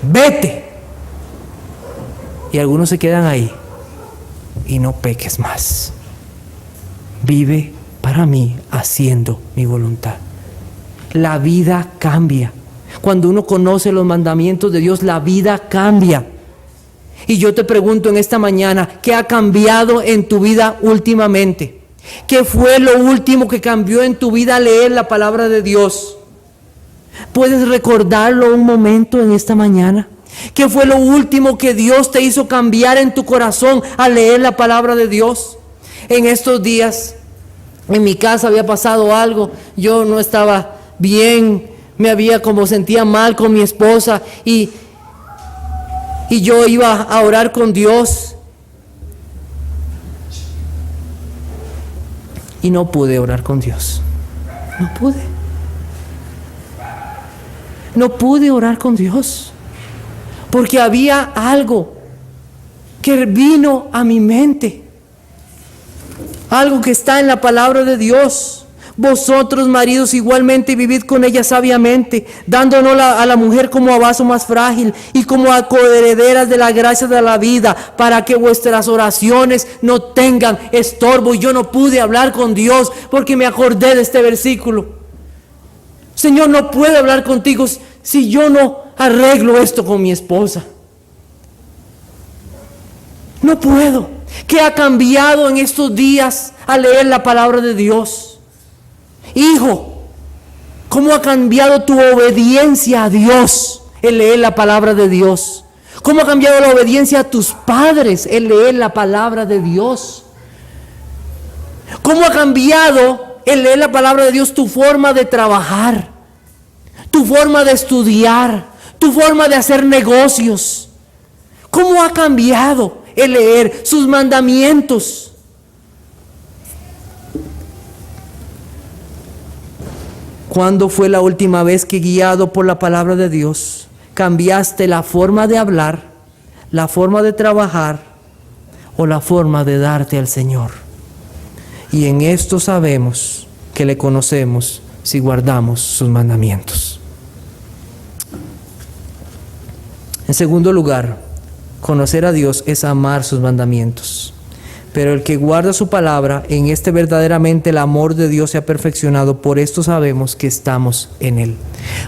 A: vete. Y algunos se quedan ahí. Y no peques más. Vive para mí haciendo mi voluntad. La vida cambia. Cuando uno conoce los mandamientos de Dios, la vida cambia. Y yo te pregunto en esta mañana, ¿qué ha cambiado en tu vida últimamente? ¿Qué fue lo último que cambió en tu vida al leer la palabra de Dios? ¿Puedes recordarlo un momento en esta mañana? ¿Qué fue lo último que Dios te hizo cambiar en tu corazón al leer la palabra de Dios? En estos días, en mi casa había pasado algo. Yo no estaba bien, sentía mal con mi esposa y yo iba a orar con Dios y no pude orar con Dios. No pude orar con Dios porque había algo que vino a mi mente, algo que está en la palabra de Dios. Vosotros, maridos, igualmente vivid con ella sabiamente, dándonos a la mujer como a vaso más frágil y como a coherederas de la gracia de la vida, para que vuestras oraciones no tengan estorbo. Y yo no pude hablar con Dios porque me acordé de este versículo. Señor, no puedo hablar contigo si yo no arreglo esto con mi esposa. No puedo. ¿Qué ha cambiado en estos días al leer la palabra de Dios? Hijo, ¿cómo ha cambiado tu obediencia a Dios el leer la palabra de Dios? ¿Cómo ha cambiado la obediencia a tus padres el leer la palabra de Dios? ¿Cómo ha cambiado el leer la palabra de Dios tu forma de trabajar, tu forma de estudiar, tu forma de hacer negocios? ¿Cómo ha cambiado el leer sus mandamientos? ¿Cuándo fue la última vez que, guiado por la palabra de Dios, cambiaste la forma de hablar, la forma de trabajar o la forma de darte al Señor? Y en esto sabemos que le conocemos si guardamos sus mandamientos. En segundo lugar, conocer a Dios es amar sus mandamientos. Pero el que guarda su palabra, en este verdaderamente el amor de Dios se ha perfeccionado. Por esto sabemos que estamos en Él.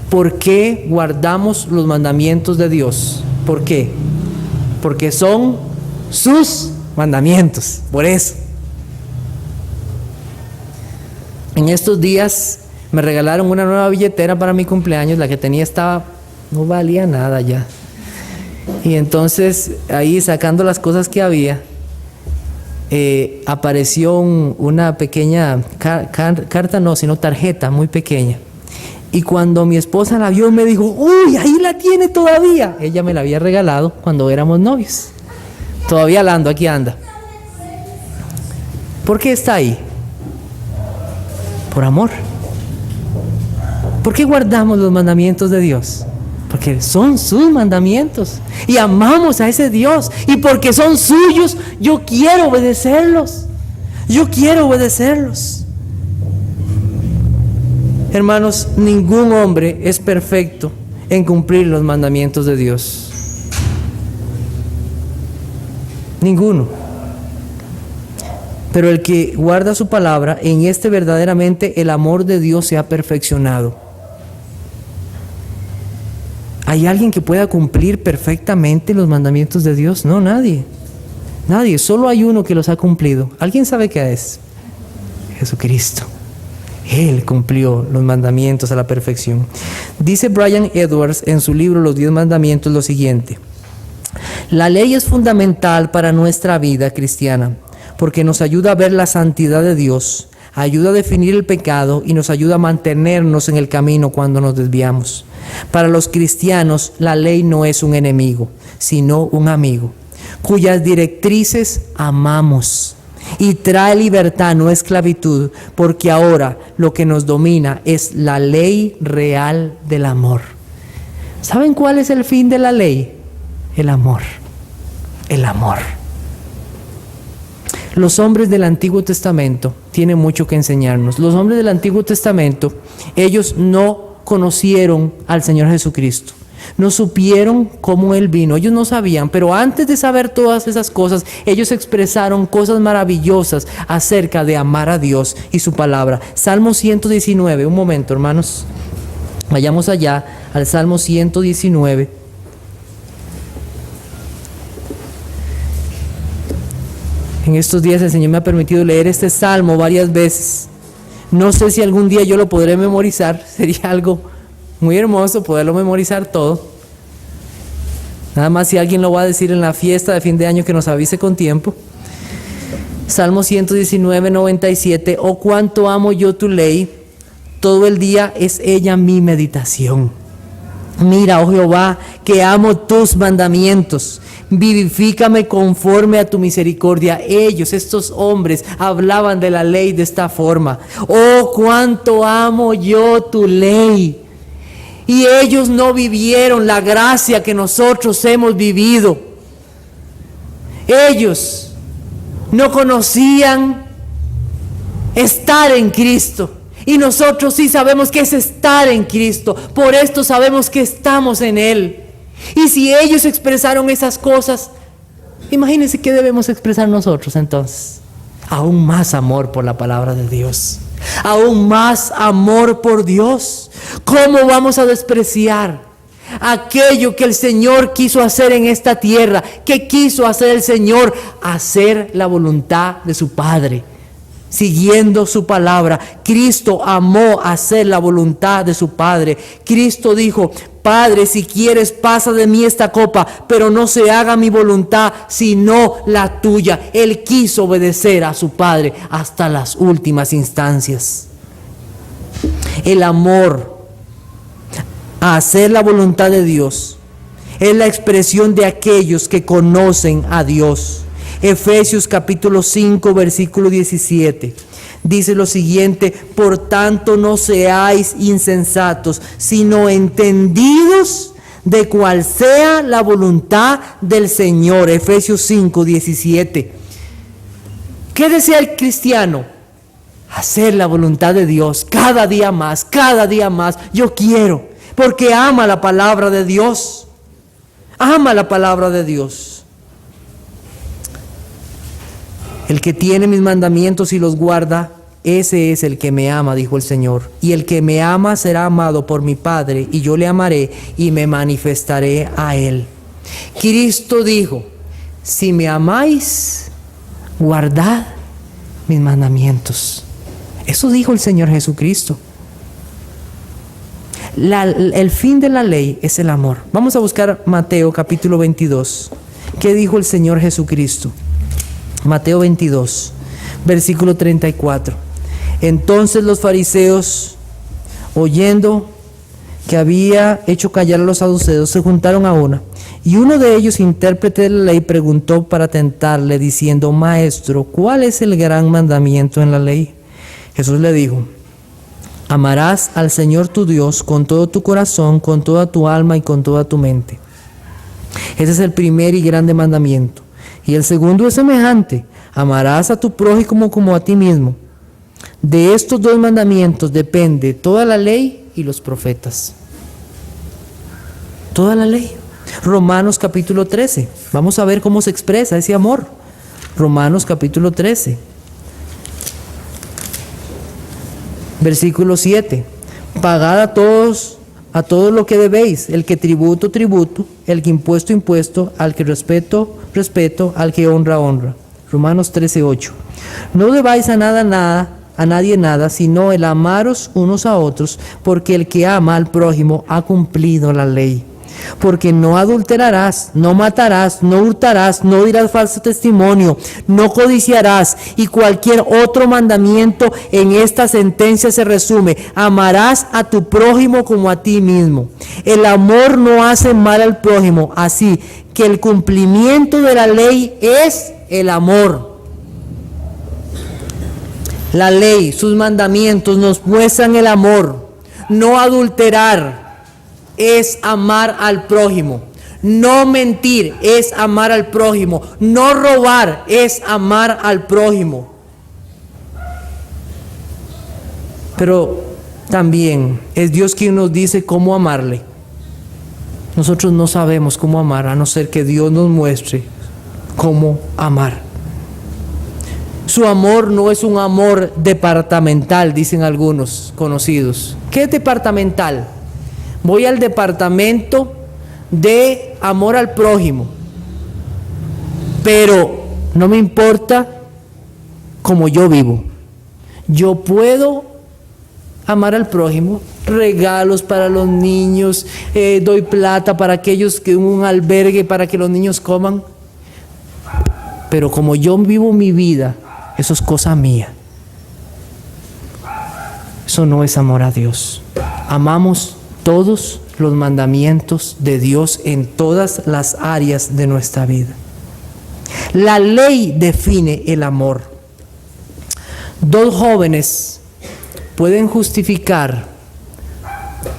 A: ¿Por qué guardamos los mandamientos de Dios? ¿Por qué? Porque son sus mandamientos. Por eso. En estos días me regalaron una nueva billetera para mi cumpleaños. La que tenía no valía nada ya. Y entonces ahí, sacando las cosas que había, apareció una pequeña tarjeta muy pequeña. Y cuando mi esposa la vio, me dijo: uy, ahí la tiene todavía. Ella me la había regalado cuando éramos novios. Todavía la ando, aquí anda. ¿Por qué está ahí? Por amor. ¿Por qué guardamos los mandamientos de Dios? Porque son sus mandamientos y amamos a ese Dios, y porque son suyos, yo quiero obedecerlos. Hermanos, ningún hombre es perfecto en cumplir los mandamientos de Dios. Ninguno. Pero el que guarda su palabra, en este verdaderamente el amor de Dios se ha perfeccionado. ¿Hay alguien que pueda cumplir perfectamente los mandamientos de Dios? No, nadie. Nadie, solo hay uno que los ha cumplido. ¿Alguien sabe qué es? Jesucristo. Él cumplió los mandamientos a la perfección. Dice Brian Edwards en su libro Los 10 Mandamientos lo siguiente: la ley es fundamental para nuestra vida cristiana, porque nos ayuda a ver la santidad de Dios, ayuda a definir el pecado y nos ayuda a mantenernos en el camino cuando nos desviamos. Para los cristianos, la ley no es un enemigo, sino un amigo, cuyas directrices amamos. Y trae libertad, no esclavitud, porque ahora lo que nos domina es la ley real del amor. ¿Saben cuál es el fin de la ley? El amor. El amor. Los hombres del Antiguo Testamento tienen mucho que enseñarnos. Los hombres del Antiguo Testamento, ellos no conocieron al Señor Jesucristo. No supieron cómo Él vino, ellos no sabían, pero antes de saber todas esas cosas, ellos expresaron cosas maravillosas acerca de amar a Dios y su palabra. Salmo 119, un momento, hermanos, vayamos allá al Salmo 119. En estos días el Señor me ha permitido leer este salmo varias veces. No sé si algún día yo lo podré memorizar, sería algo muy hermoso poderlo memorizar todo. Nada más si alguien lo va a decir en la fiesta de fin de año, que nos avise con tiempo. Salmo 119, 97. Oh, cuánto amo yo tu ley, todo el día es ella mi meditación. Mira, oh Jehová, que amo tus mandamientos. Vivifícame conforme a tu misericordia. Ellos, estos hombres, hablaban de la ley de esta forma. Oh, cuánto amo yo tu ley. Y ellos no vivieron la gracia que nosotros hemos vivido. Ellos no conocían estar en Cristo. Y nosotros sí sabemos que es estar en Cristo. Por esto sabemos que estamos en Él. Y si ellos expresaron esas cosas, imagínense qué debemos expresar nosotros entonces. Aún más amor por la palabra de Dios. Aún más amor por Dios. ¿Cómo vamos a despreciar aquello que el Señor quiso hacer en esta tierra? ¿Qué quiso hacer el Señor? Hacer la voluntad de su Padre, siguiendo su palabra. Cristo amó hacer la voluntad de su Padre. Cristo dijo: Padre, si quieres, pasa de mí esta copa, pero no se haga mi voluntad, sino la tuya. Él quiso obedecer a su Padre hasta las últimas instancias. El amor a hacer la voluntad de Dios es la expresión de aquellos que conocen a Dios. Efesios capítulo 5, versículo 17. Dice lo siguiente: por tanto no seáis insensatos, sino entendidos de cuál sea la voluntad del Señor. Efesios 5, 17. ¿Qué desea el cristiano? Hacer la voluntad de Dios cada día más, cada día más. Yo quiero, porque ama la palabra de Dios. Ama la palabra de Dios. El que tiene mis mandamientos y los guarda, ese es el que me ama, dijo el Señor. Y el que me ama será amado por mi Padre, y yo le amaré y me manifestaré a él. Cristo dijo: si me amáis, guardad mis mandamientos. Eso dijo el Señor Jesucristo. El fin de la ley es el amor. Vamos a buscar Mateo capítulo 22. ¿Qué dijo el Señor Jesucristo? Mateo 22, versículo 34. Entonces los fariseos, oyendo que había hecho callar a los saduceos, se juntaron a una. Y uno de ellos, intérprete de la ley, preguntó para tentarle, diciendo: Maestro, ¿cuál es el gran mandamiento en la ley? Jesús le dijo: amarás al Señor tu Dios con todo tu corazón, con toda tu alma y con toda tu mente. Ese es el primer y grande mandamiento. Y el segundo es semejante: amarás a tu prójimo como a ti mismo. De estos dos mandamientos depende toda la ley y los profetas. Toda la ley. Romanos capítulo 13. Vamos a ver cómo se expresa ese amor. Romanos capítulo 13. Versículo 7. Pagad a todos lo que debéis, el que tributo, tributo, el que impuesto, impuesto, al que respeto, respeto, al que honra, honra. Romanos 13:8. No debáis a nadie nada, sino el amaros unos a otros, porque el que ama al prójimo ha cumplido la ley. Porque no adulterarás, no matarás, no hurtarás, no dirás falso testimonio, no codiciarás, y cualquier otro mandamiento en esta sentencia se resume: amarás a tu prójimo como a ti mismo. El amor no hace mal al prójimo, así que el cumplimiento de la ley es el amor. La ley, sus mandamientos nos muestran el amor. No adulterar es amar al prójimo. No mentir es amar al prójimo. No robar es amar al prójimo. Pero también es Dios quien nos dice cómo amarle. Nosotros no sabemos cómo amar, a no ser que Dios nos muestre cómo amar. Su amor no es un amor departamental, dicen algunos conocidos. ¿Qué es departamental? Voy al departamento de amor al prójimo, pero no me importa cómo yo vivo. Yo puedo amar al prójimo, regalos para los niños, doy plata para aquellos que un albergue para que los niños coman, pero como yo vivo mi vida, eso es cosa mía. Eso no es amor a Dios. Amamos todos los mandamientos de Dios en todas las áreas de nuestra vida. La ley define el amor. Dos jóvenes pueden justificar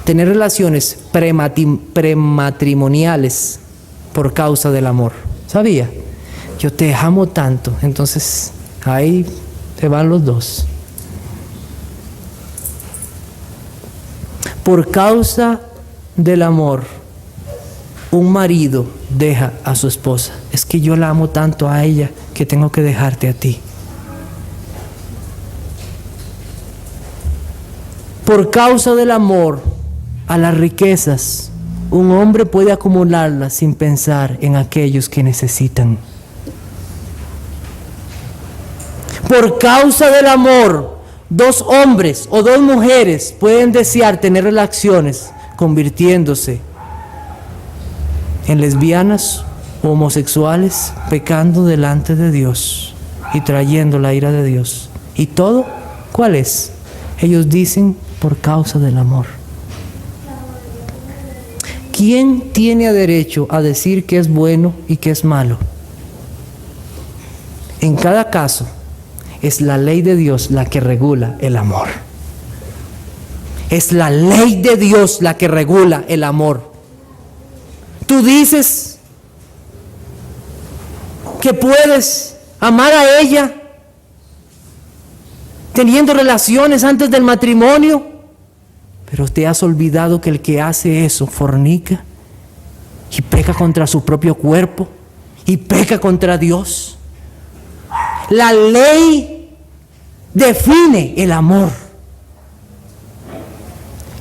A: tener relaciones prematrimoniales por causa del amor. ¿Sabía? Yo te amo tanto, entonces ahí se van los dos. Por causa del amor, un marido deja a su esposa. Es que yo la amo tanto a ella que tengo que dejarte a ti. Por causa del amor a las riquezas, un hombre puede acumularlas sin pensar en aquellos que necesitan. Por causa del amor, dos hombres o dos mujeres pueden desear tener relaciones convirtiéndose en lesbianas o homosexuales, pecando delante de Dios y trayendo la ira de Dios. ¿Y todo cuál es? Ellos dicen por causa del amor. ¿Quién tiene derecho a decir qué es bueno y qué es malo? En cada caso, es la ley de Dios la que regula el amor. Es la ley de Dios la que regula el amor. Tú dices que puedes amar a ella teniendo relaciones antes del matrimonio, pero te has olvidado que el que hace eso fornica y peca contra su propio cuerpo y peca contra Dios. La ley define el amor.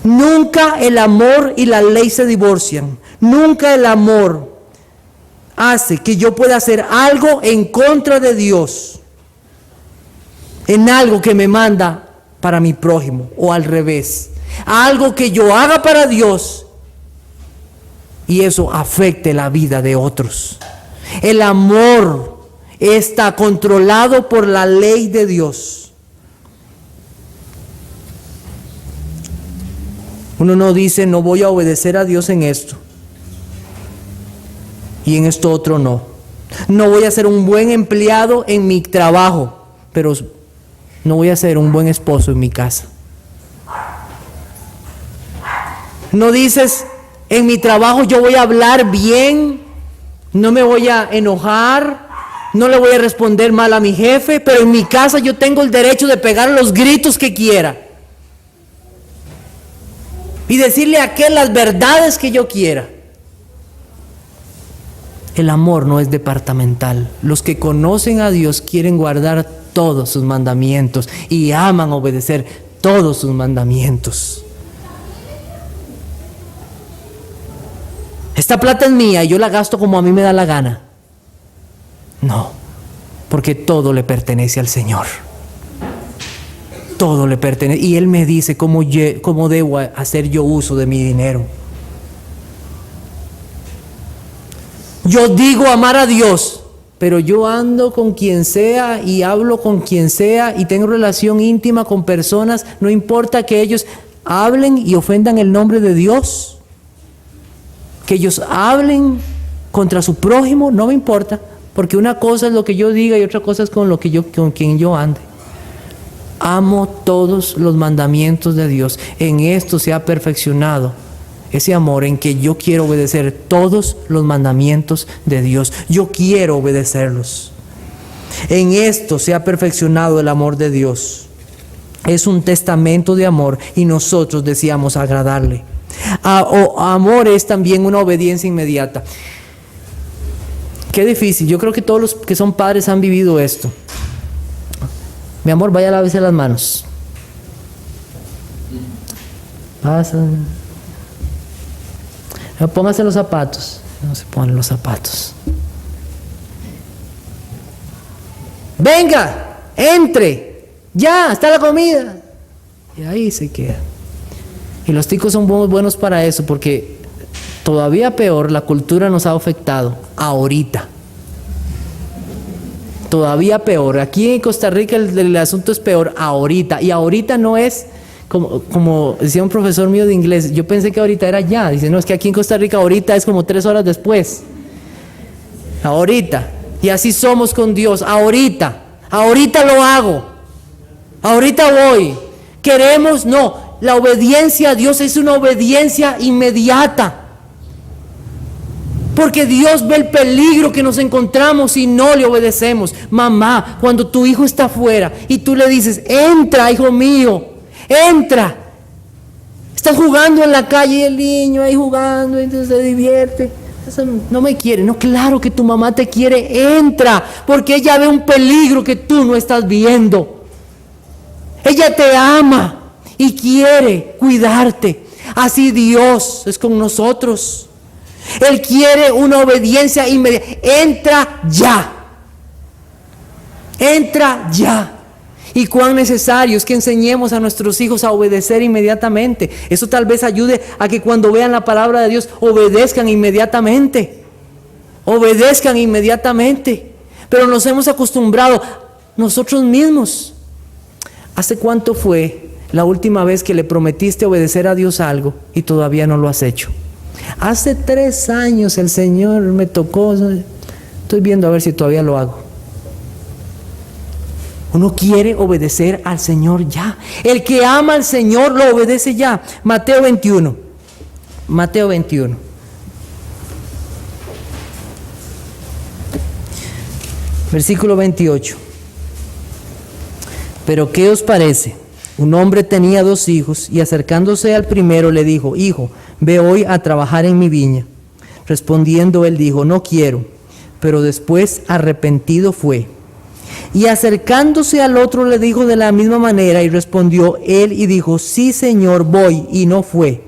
A: Nunca el amor y la ley se divorcian. Nunca el amor hace que yo pueda hacer algo en contra de Dios, en algo que me manda para mi prójimo, o al revés, algo que yo haga para Dios y eso afecte la vida de otros. El amor está controlado por la ley de Dios. Uno no dice, no voy a obedecer a Dios en esto y en esto otro no. No voy a ser un buen empleado en mi trabajo, pero no voy a ser un buen esposo en mi casa. No dices, en mi trabajo yo voy a hablar bien, no me voy a enojar, no le voy a responder mal a mi jefe, pero en mi casa yo tengo el derecho de pegar los gritos que quiera y decirle a aquel las verdades que yo quiera. El amor no es departamental. Los que conocen a Dios quieren guardar todos sus mandamientos y aman obedecer todos sus mandamientos. Esta plata es mía y yo la gasto como a mí me da la gana. No, porque todo le pertenece al Señor. Todo le pertenece. Y Él me dice cómo debo hacer yo uso de mi dinero. Yo digo amar a Dios, pero yo ando con quien sea y hablo con quien sea y tengo relación íntima con personas, no importa que ellos hablen y ofendan el nombre de Dios, que ellos hablen contra su prójimo, no me importa, porque una cosa es lo que yo diga y otra cosa es con quien yo ande. Amo todos los mandamientos de Dios. En esto se ha perfeccionado ese amor, en que yo quiero obedecer todos los mandamientos de Dios. Yo quiero obedecerlos. En esto se ha perfeccionado el amor de Dios. Es un testamento de amor y nosotros deseamos agradarle. Amor es también una obediencia inmediata. Qué difícil. Yo creo que todos los que son padres han vivido esto. Mi amor, vaya a lavarse las manos. Pasa. Póngase los zapatos. No se ponen los zapatos. Venga, entre. Ya, está la comida. Y ahí se queda. Y los ticos son buenos para eso, porque todavía peor, la cultura nos ha afectado ahorita. Todavía peor. Aquí en Costa Rica el asunto es peor ahorita. Y ahorita no es como decía un profesor mío de inglés. Yo pensé que ahorita era ya. Dice, no, es que aquí en Costa Rica ahorita es como 3 horas después. Ahorita. Y así somos con Dios. Ahorita lo hago. Ahorita voy. Queremos, no. La obediencia a Dios es una obediencia inmediata. Porque Dios ve el peligro que nos encontramos si no le obedecemos. Mamá, cuando tu hijo está afuera y tú le dices, entra, hijo mío, entra. Están jugando en la calle y el niño ahí jugando, entonces se divierte. Eso no me quiere. No, claro que tu mamá te quiere, entra. Porque ella ve un peligro que tú no estás viendo. Ella te ama y quiere cuidarte. Así Dios es con nosotros. Él quiere una obediencia inmediata. Entra ya. Entra ya. Y cuán necesario es que enseñemos a nuestros hijos a obedecer inmediatamente. Eso tal vez ayude a que cuando vean la palabra de Dios obedezcan inmediatamente. Obedezcan inmediatamente. Pero nos hemos acostumbrado nosotros mismos. ¿Hace cuánto fue la última vez que le prometiste obedecer a Dios algo y todavía no lo has hecho? Hace 3 años el Señor me tocó. Estoy viendo a ver si todavía lo hago. Uno quiere obedecer al Señor ya. El que ama al Señor lo obedece ya. Mateo 21. Mateo 21. Versículo 28. Pero ¿qué os parece? Un hombre tenía 2 hijos y acercándose al primero le dijo, hijo, ve hoy a trabajar en mi viña. Respondiendo él dijo, no quiero. Pero después arrepentido fue. Y acercándose al otro le dijo de la misma manera y respondió él y dijo, sí Señor, voy, y no fue.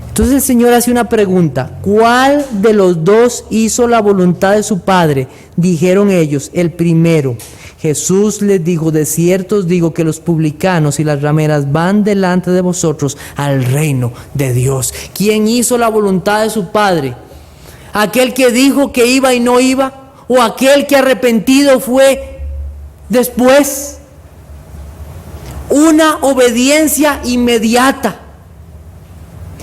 A: Entonces el Señor hace una pregunta, ¿cuál de los 2 hizo la voluntad de su padre? Dijeron ellos, el primero. Jesús les dijo, de cierto os digo que los publicanos y las rameras van delante de vosotros al reino de Dios. ¿Quién hizo la voluntad de su Padre? ¿Aquel que dijo que iba y no iba? ¿O aquel que arrepentido fue después? Una obediencia inmediata.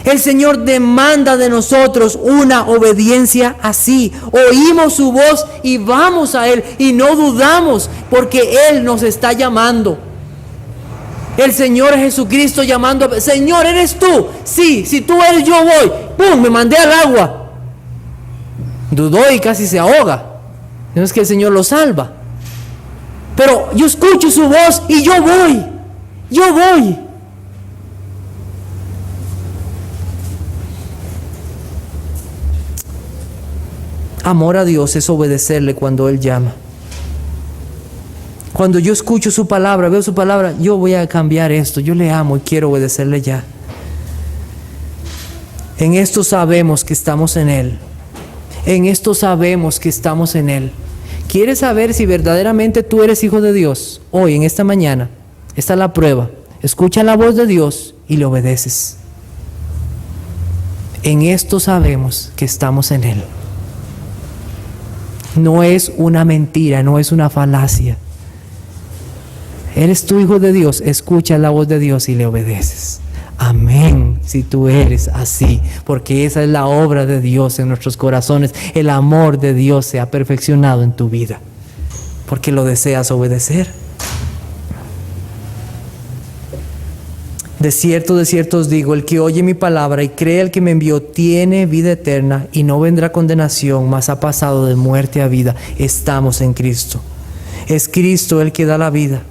A: El Señor demanda de nosotros una obediencia así. Oímos su voz y vamos a Él y no dudamos porque Él nos está llamando. El Señor Jesucristo llamando, Señor, ¿eres tú? Sí, si tú eres yo voy. ¡Pum! Me mandé al agua. Dudó y casi se ahoga. No es que el Señor lo salva. Pero yo escucho su voz y yo voy. Yo voy. Amor a Dios es obedecerle cuando Él llama. Cuando yo escucho su palabra, veo su palabra, yo voy a cambiar esto, yo le amo y quiero obedecerle ya. En esto sabemos que estamos en Él. En esto sabemos que estamos en Él. ¿Quieres saber si verdaderamente tú eres hijo de Dios? Hoy, en esta mañana, esta es la prueba. Escucha la voz de Dios y le obedeces. En esto sabemos que estamos en Él. No es una mentira, no es una falacia. ¿Eres tú hijo de Dios? Escucha la voz de Dios y le obedeces. Amén, si tú eres así, porque esa es la obra de Dios en nuestros corazones. El amor de Dios se ha perfeccionado en tu vida, porque lo deseas obedecer. De cierto os digo, el que oye mi palabra y cree al que me envió tiene vida eterna y no vendrá condenación, mas ha pasado de muerte a vida. Estamos en Cristo. Es Cristo el que da la vida.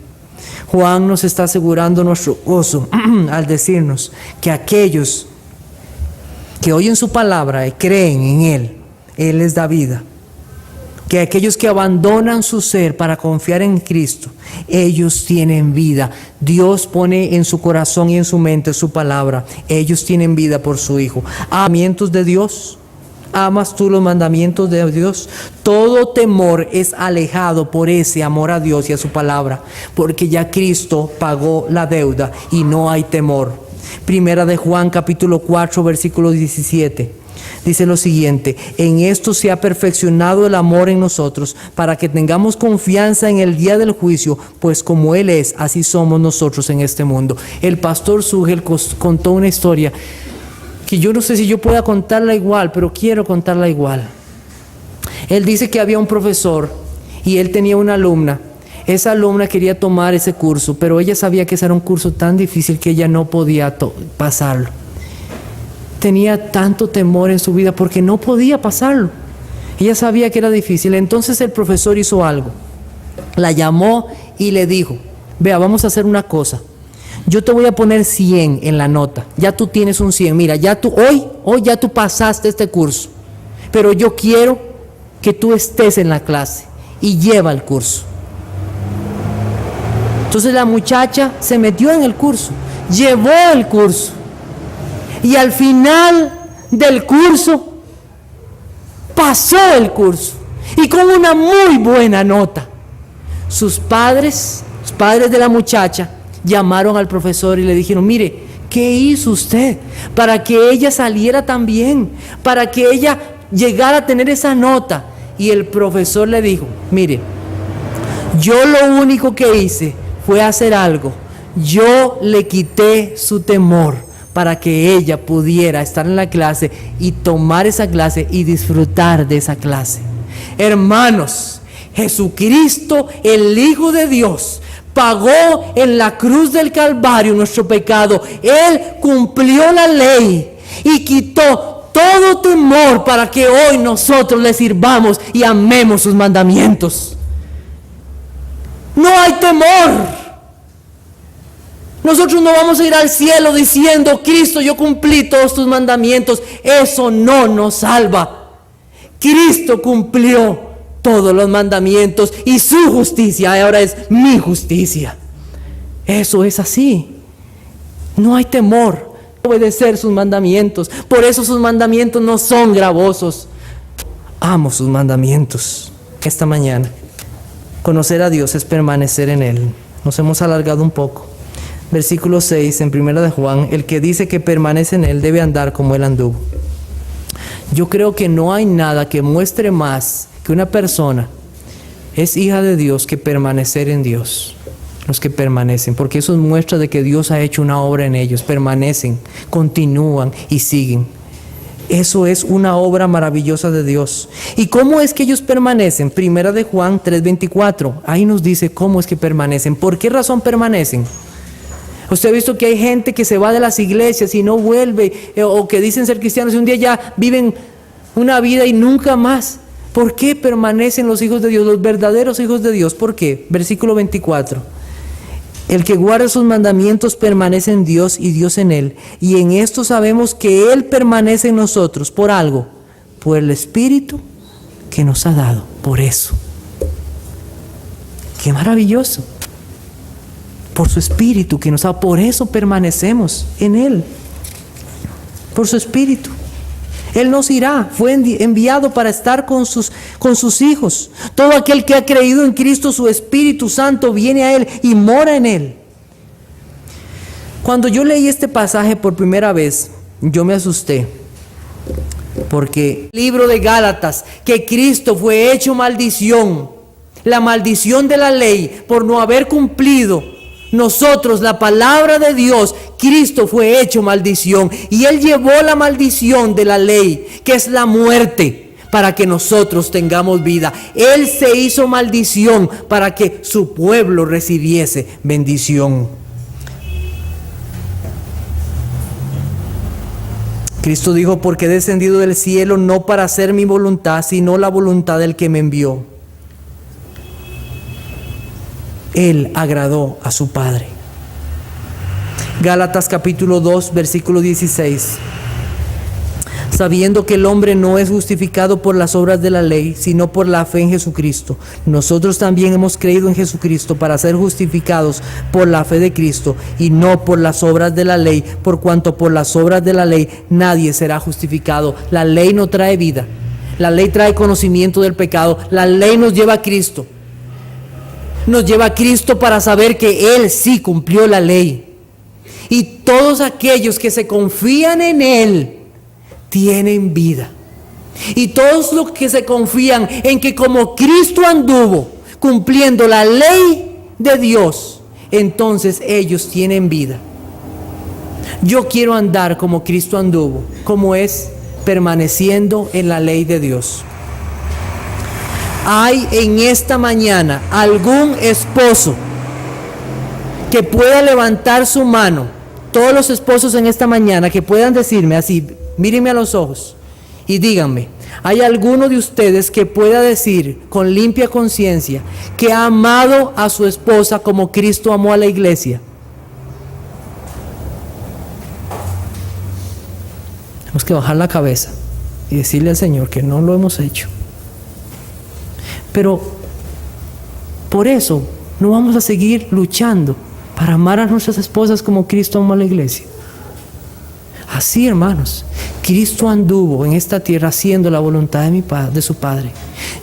A: Juan nos está asegurando nuestro gozo al decirnos que aquellos que oyen su palabra y creen en Él les da vida. Que aquellos que abandonan su ser para confiar en Cristo, ellos tienen vida. Dios pone en su corazón y en su mente su palabra. Ellos tienen vida por su Hijo. Mandamientos de Dios. ¿Amas tú los mandamientos de Dios? Todo temor es alejado por ese amor a Dios y a su palabra, porque ya Cristo pagó la deuda y no hay temor. Primera de Juan capítulo 4 versículo 17. Dice lo siguiente: en esto se ha perfeccionado el amor en nosotros, para que tengamos confianza en el día del juicio, pues como Él es, así somos nosotros en este mundo. El pastor Sugel contó una historia que yo no sé si yo pueda contarla igual, pero quiero contarla igual. Él dice que había un profesor y él tenía una alumna. Esa alumna quería tomar ese curso, pero ella sabía que ese era un curso tan difícil que ella no podía pasarlo. Tenía tanto temor en su vida porque no podía pasarlo. Ella sabía que era difícil. Entonces el profesor hizo algo. La llamó y le dijo: vea, vamos a hacer una cosa. Yo te voy a poner 100 en la nota. Ya tú tienes un 100. Mira, ya tú hoy ya tú pasaste este curso. Pero yo quiero que tú estés en la clase y lleva el curso. Entonces la muchacha se metió en el curso, llevó el curso. Y al final del curso, pasó el curso. Y con una muy buena nota. Sus padres de la muchacha, llamaron al profesor y le dijeron: mire, ¿qué hizo usted para que ella saliera tan bien? Para que ella llegara a tener esa nota. Y el profesor le dijo: mire, yo lo único que hice fue hacer algo. Yo le quité su temor para que ella pudiera estar en la clase y tomar esa clase y disfrutar de esa clase. Hermanos, Jesucristo, el Hijo de Dios, pagó en la cruz del Calvario nuestro pecado. Él cumplió la ley y quitó todo temor para que hoy nosotros le sirvamos y amemos sus mandamientos. No hay temor. Nosotros no vamos a ir al cielo diciendo: Cristo, yo cumplí todos tus mandamientos. Eso no nos salva. Cristo cumplió todos los mandamientos y su justicia ahora es mi justicia. Eso es así. No hay temor. Obedecer sus mandamientos. Por eso sus mandamientos no son gravosos. Amo sus mandamientos. Esta mañana, conocer a Dios es permanecer en Él. Nos hemos alargado un poco. Versículo 6 en 1 de Juan: el que dice que permanece en Él debe andar como Él anduvo. Yo creo que no hay nada que muestre más que una persona es hija de Dios que permanecer en Dios. Los que permanecen, porque eso es muestra de que Dios ha hecho una obra en ellos. Permanecen, continúan y siguen. Eso es una obra maravillosa de Dios. ¿Y cómo es que ellos permanecen? 1 de Juan 3:24. Ahí nos dice cómo es que permanecen. ¿Por qué razón permanecen? Usted ha visto que hay gente que se va de las iglesias y no vuelve, o que dicen ser cristianos y un día ya viven una vida y nunca más. ¿Por qué permanecen los hijos de Dios, los verdaderos hijos de Dios? ¿Por qué? Versículo 24. El que guarda sus mandamientos permanece en Dios y Dios en él. Y en esto sabemos que Él permanece en nosotros. ¿Por algo? Por el Espíritu que nos ha dado. Por eso. ¡Qué maravilloso! Por su Espíritu que nos ha dado. Por eso permanecemos en Él. Por su Espíritu. Él nos irá. Fue enviado para estar con sus hijos. Todo aquel que ha creído en Cristo, su Espíritu Santo viene a Él y mora en Él. Cuando yo leí este pasaje por primera vez, yo me asusté. Porque el libro de Gálatas, que Cristo fue hecho maldición, la maldición de la ley por no haber cumplido nosotros la palabra de Dios. Cristo fue hecho maldición y Él llevó la maldición de la ley, que es la muerte, para que nosotros tengamos vida. Él se hizo maldición para que su pueblo recibiese bendición. Cristo dijo: porque he descendido del cielo no para hacer mi voluntad, sino la voluntad del que me envió. Él agradó a su Padre. Gálatas capítulo 2, versículo 16. Sabiendo que el hombre no es justificado por las obras de la ley, sino por la fe en Jesucristo. Nosotros también hemos creído en Jesucristo para ser justificados por la fe de Cristo y no por las obras de la ley, por cuanto por las obras de la ley nadie será justificado. La ley no trae vida. La ley trae conocimiento del pecado. La ley nos lleva a Cristo. Nos lleva a Cristo para saber que Él sí cumplió la ley. Y todos aquellos que se confían en Él tienen vida. Y todos los que se confían en que como Cristo anduvo cumpliendo la ley de Dios, entonces ellos tienen vida. Yo quiero andar como Cristo anduvo, como es permaneciendo en la ley de Dios. ¿Hay en esta mañana algún esposo que pueda levantar su mano? Todos los esposos en esta mañana que puedan decirme así, mírenme a los ojos y díganme, ¿hay alguno de ustedes que pueda decir con limpia conciencia que ha amado a su esposa como Cristo amó a la iglesia? Tenemos que bajar la cabeza y decirle al Señor que no lo hemos hecho. Pero por eso no vamos a seguir luchando para amar a nuestras esposas como Cristo amó a la iglesia. Así, hermanos, Cristo anduvo en esta tierra haciendo la voluntad de su Padre.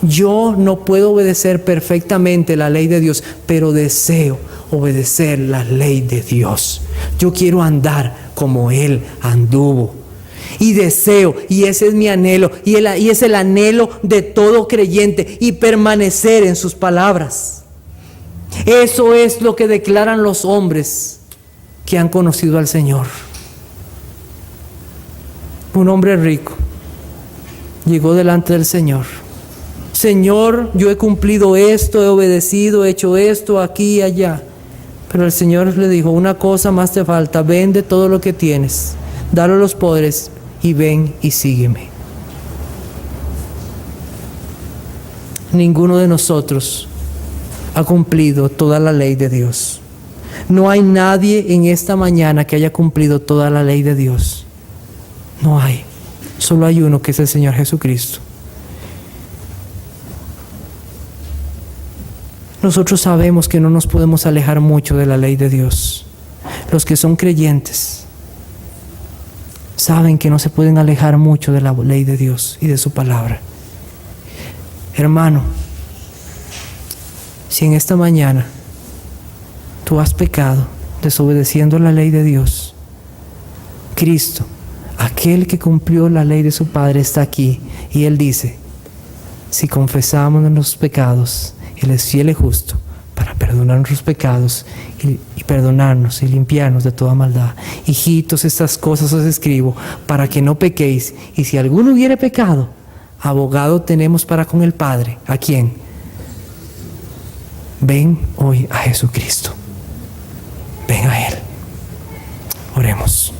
A: Yo no puedo obedecer perfectamente la ley de Dios, pero deseo obedecer la ley de Dios. Yo quiero andar como Él anduvo. Y deseo, y ese es mi anhelo, y es el anhelo de todo creyente, y permanecer en sus palabras. Eso es lo que declaran los hombres que han conocido al Señor. Un hombre rico llegó delante del Señor. Señor, yo he cumplido esto, he obedecido, he hecho esto aquí y allá. Pero el Señor le dijo: una cosa más te falta, vende todo lo que tienes, dalo a los pobres y ven y sígueme. Ninguno de nosotros ha cumplido toda la ley de Dios. No hay nadie en esta mañana que haya cumplido toda la ley de Dios. No hay. Solo hay uno, que es el Señor Jesucristo. Nosotros sabemos que no nos podemos alejar mucho de la ley de Dios. Los que son creyentes saben que no se pueden alejar mucho de la ley de Dios y de su palabra. Hermano, si en esta mañana tú has pecado desobedeciendo la ley de Dios, Cristo, aquel que cumplió la ley de su Padre, está aquí, y Él dice: si confesamos nuestros pecados, Él es fiel y justo para perdonar nuestros pecados y perdonarnos y limpiarnos de toda maldad. Hijitos, estas cosas os escribo para que no pequéis, y si alguno hubiere pecado, abogado tenemos para con el Padre. ¿A quién? Ven hoy a Jesucristo. Ven a Él. Oremos.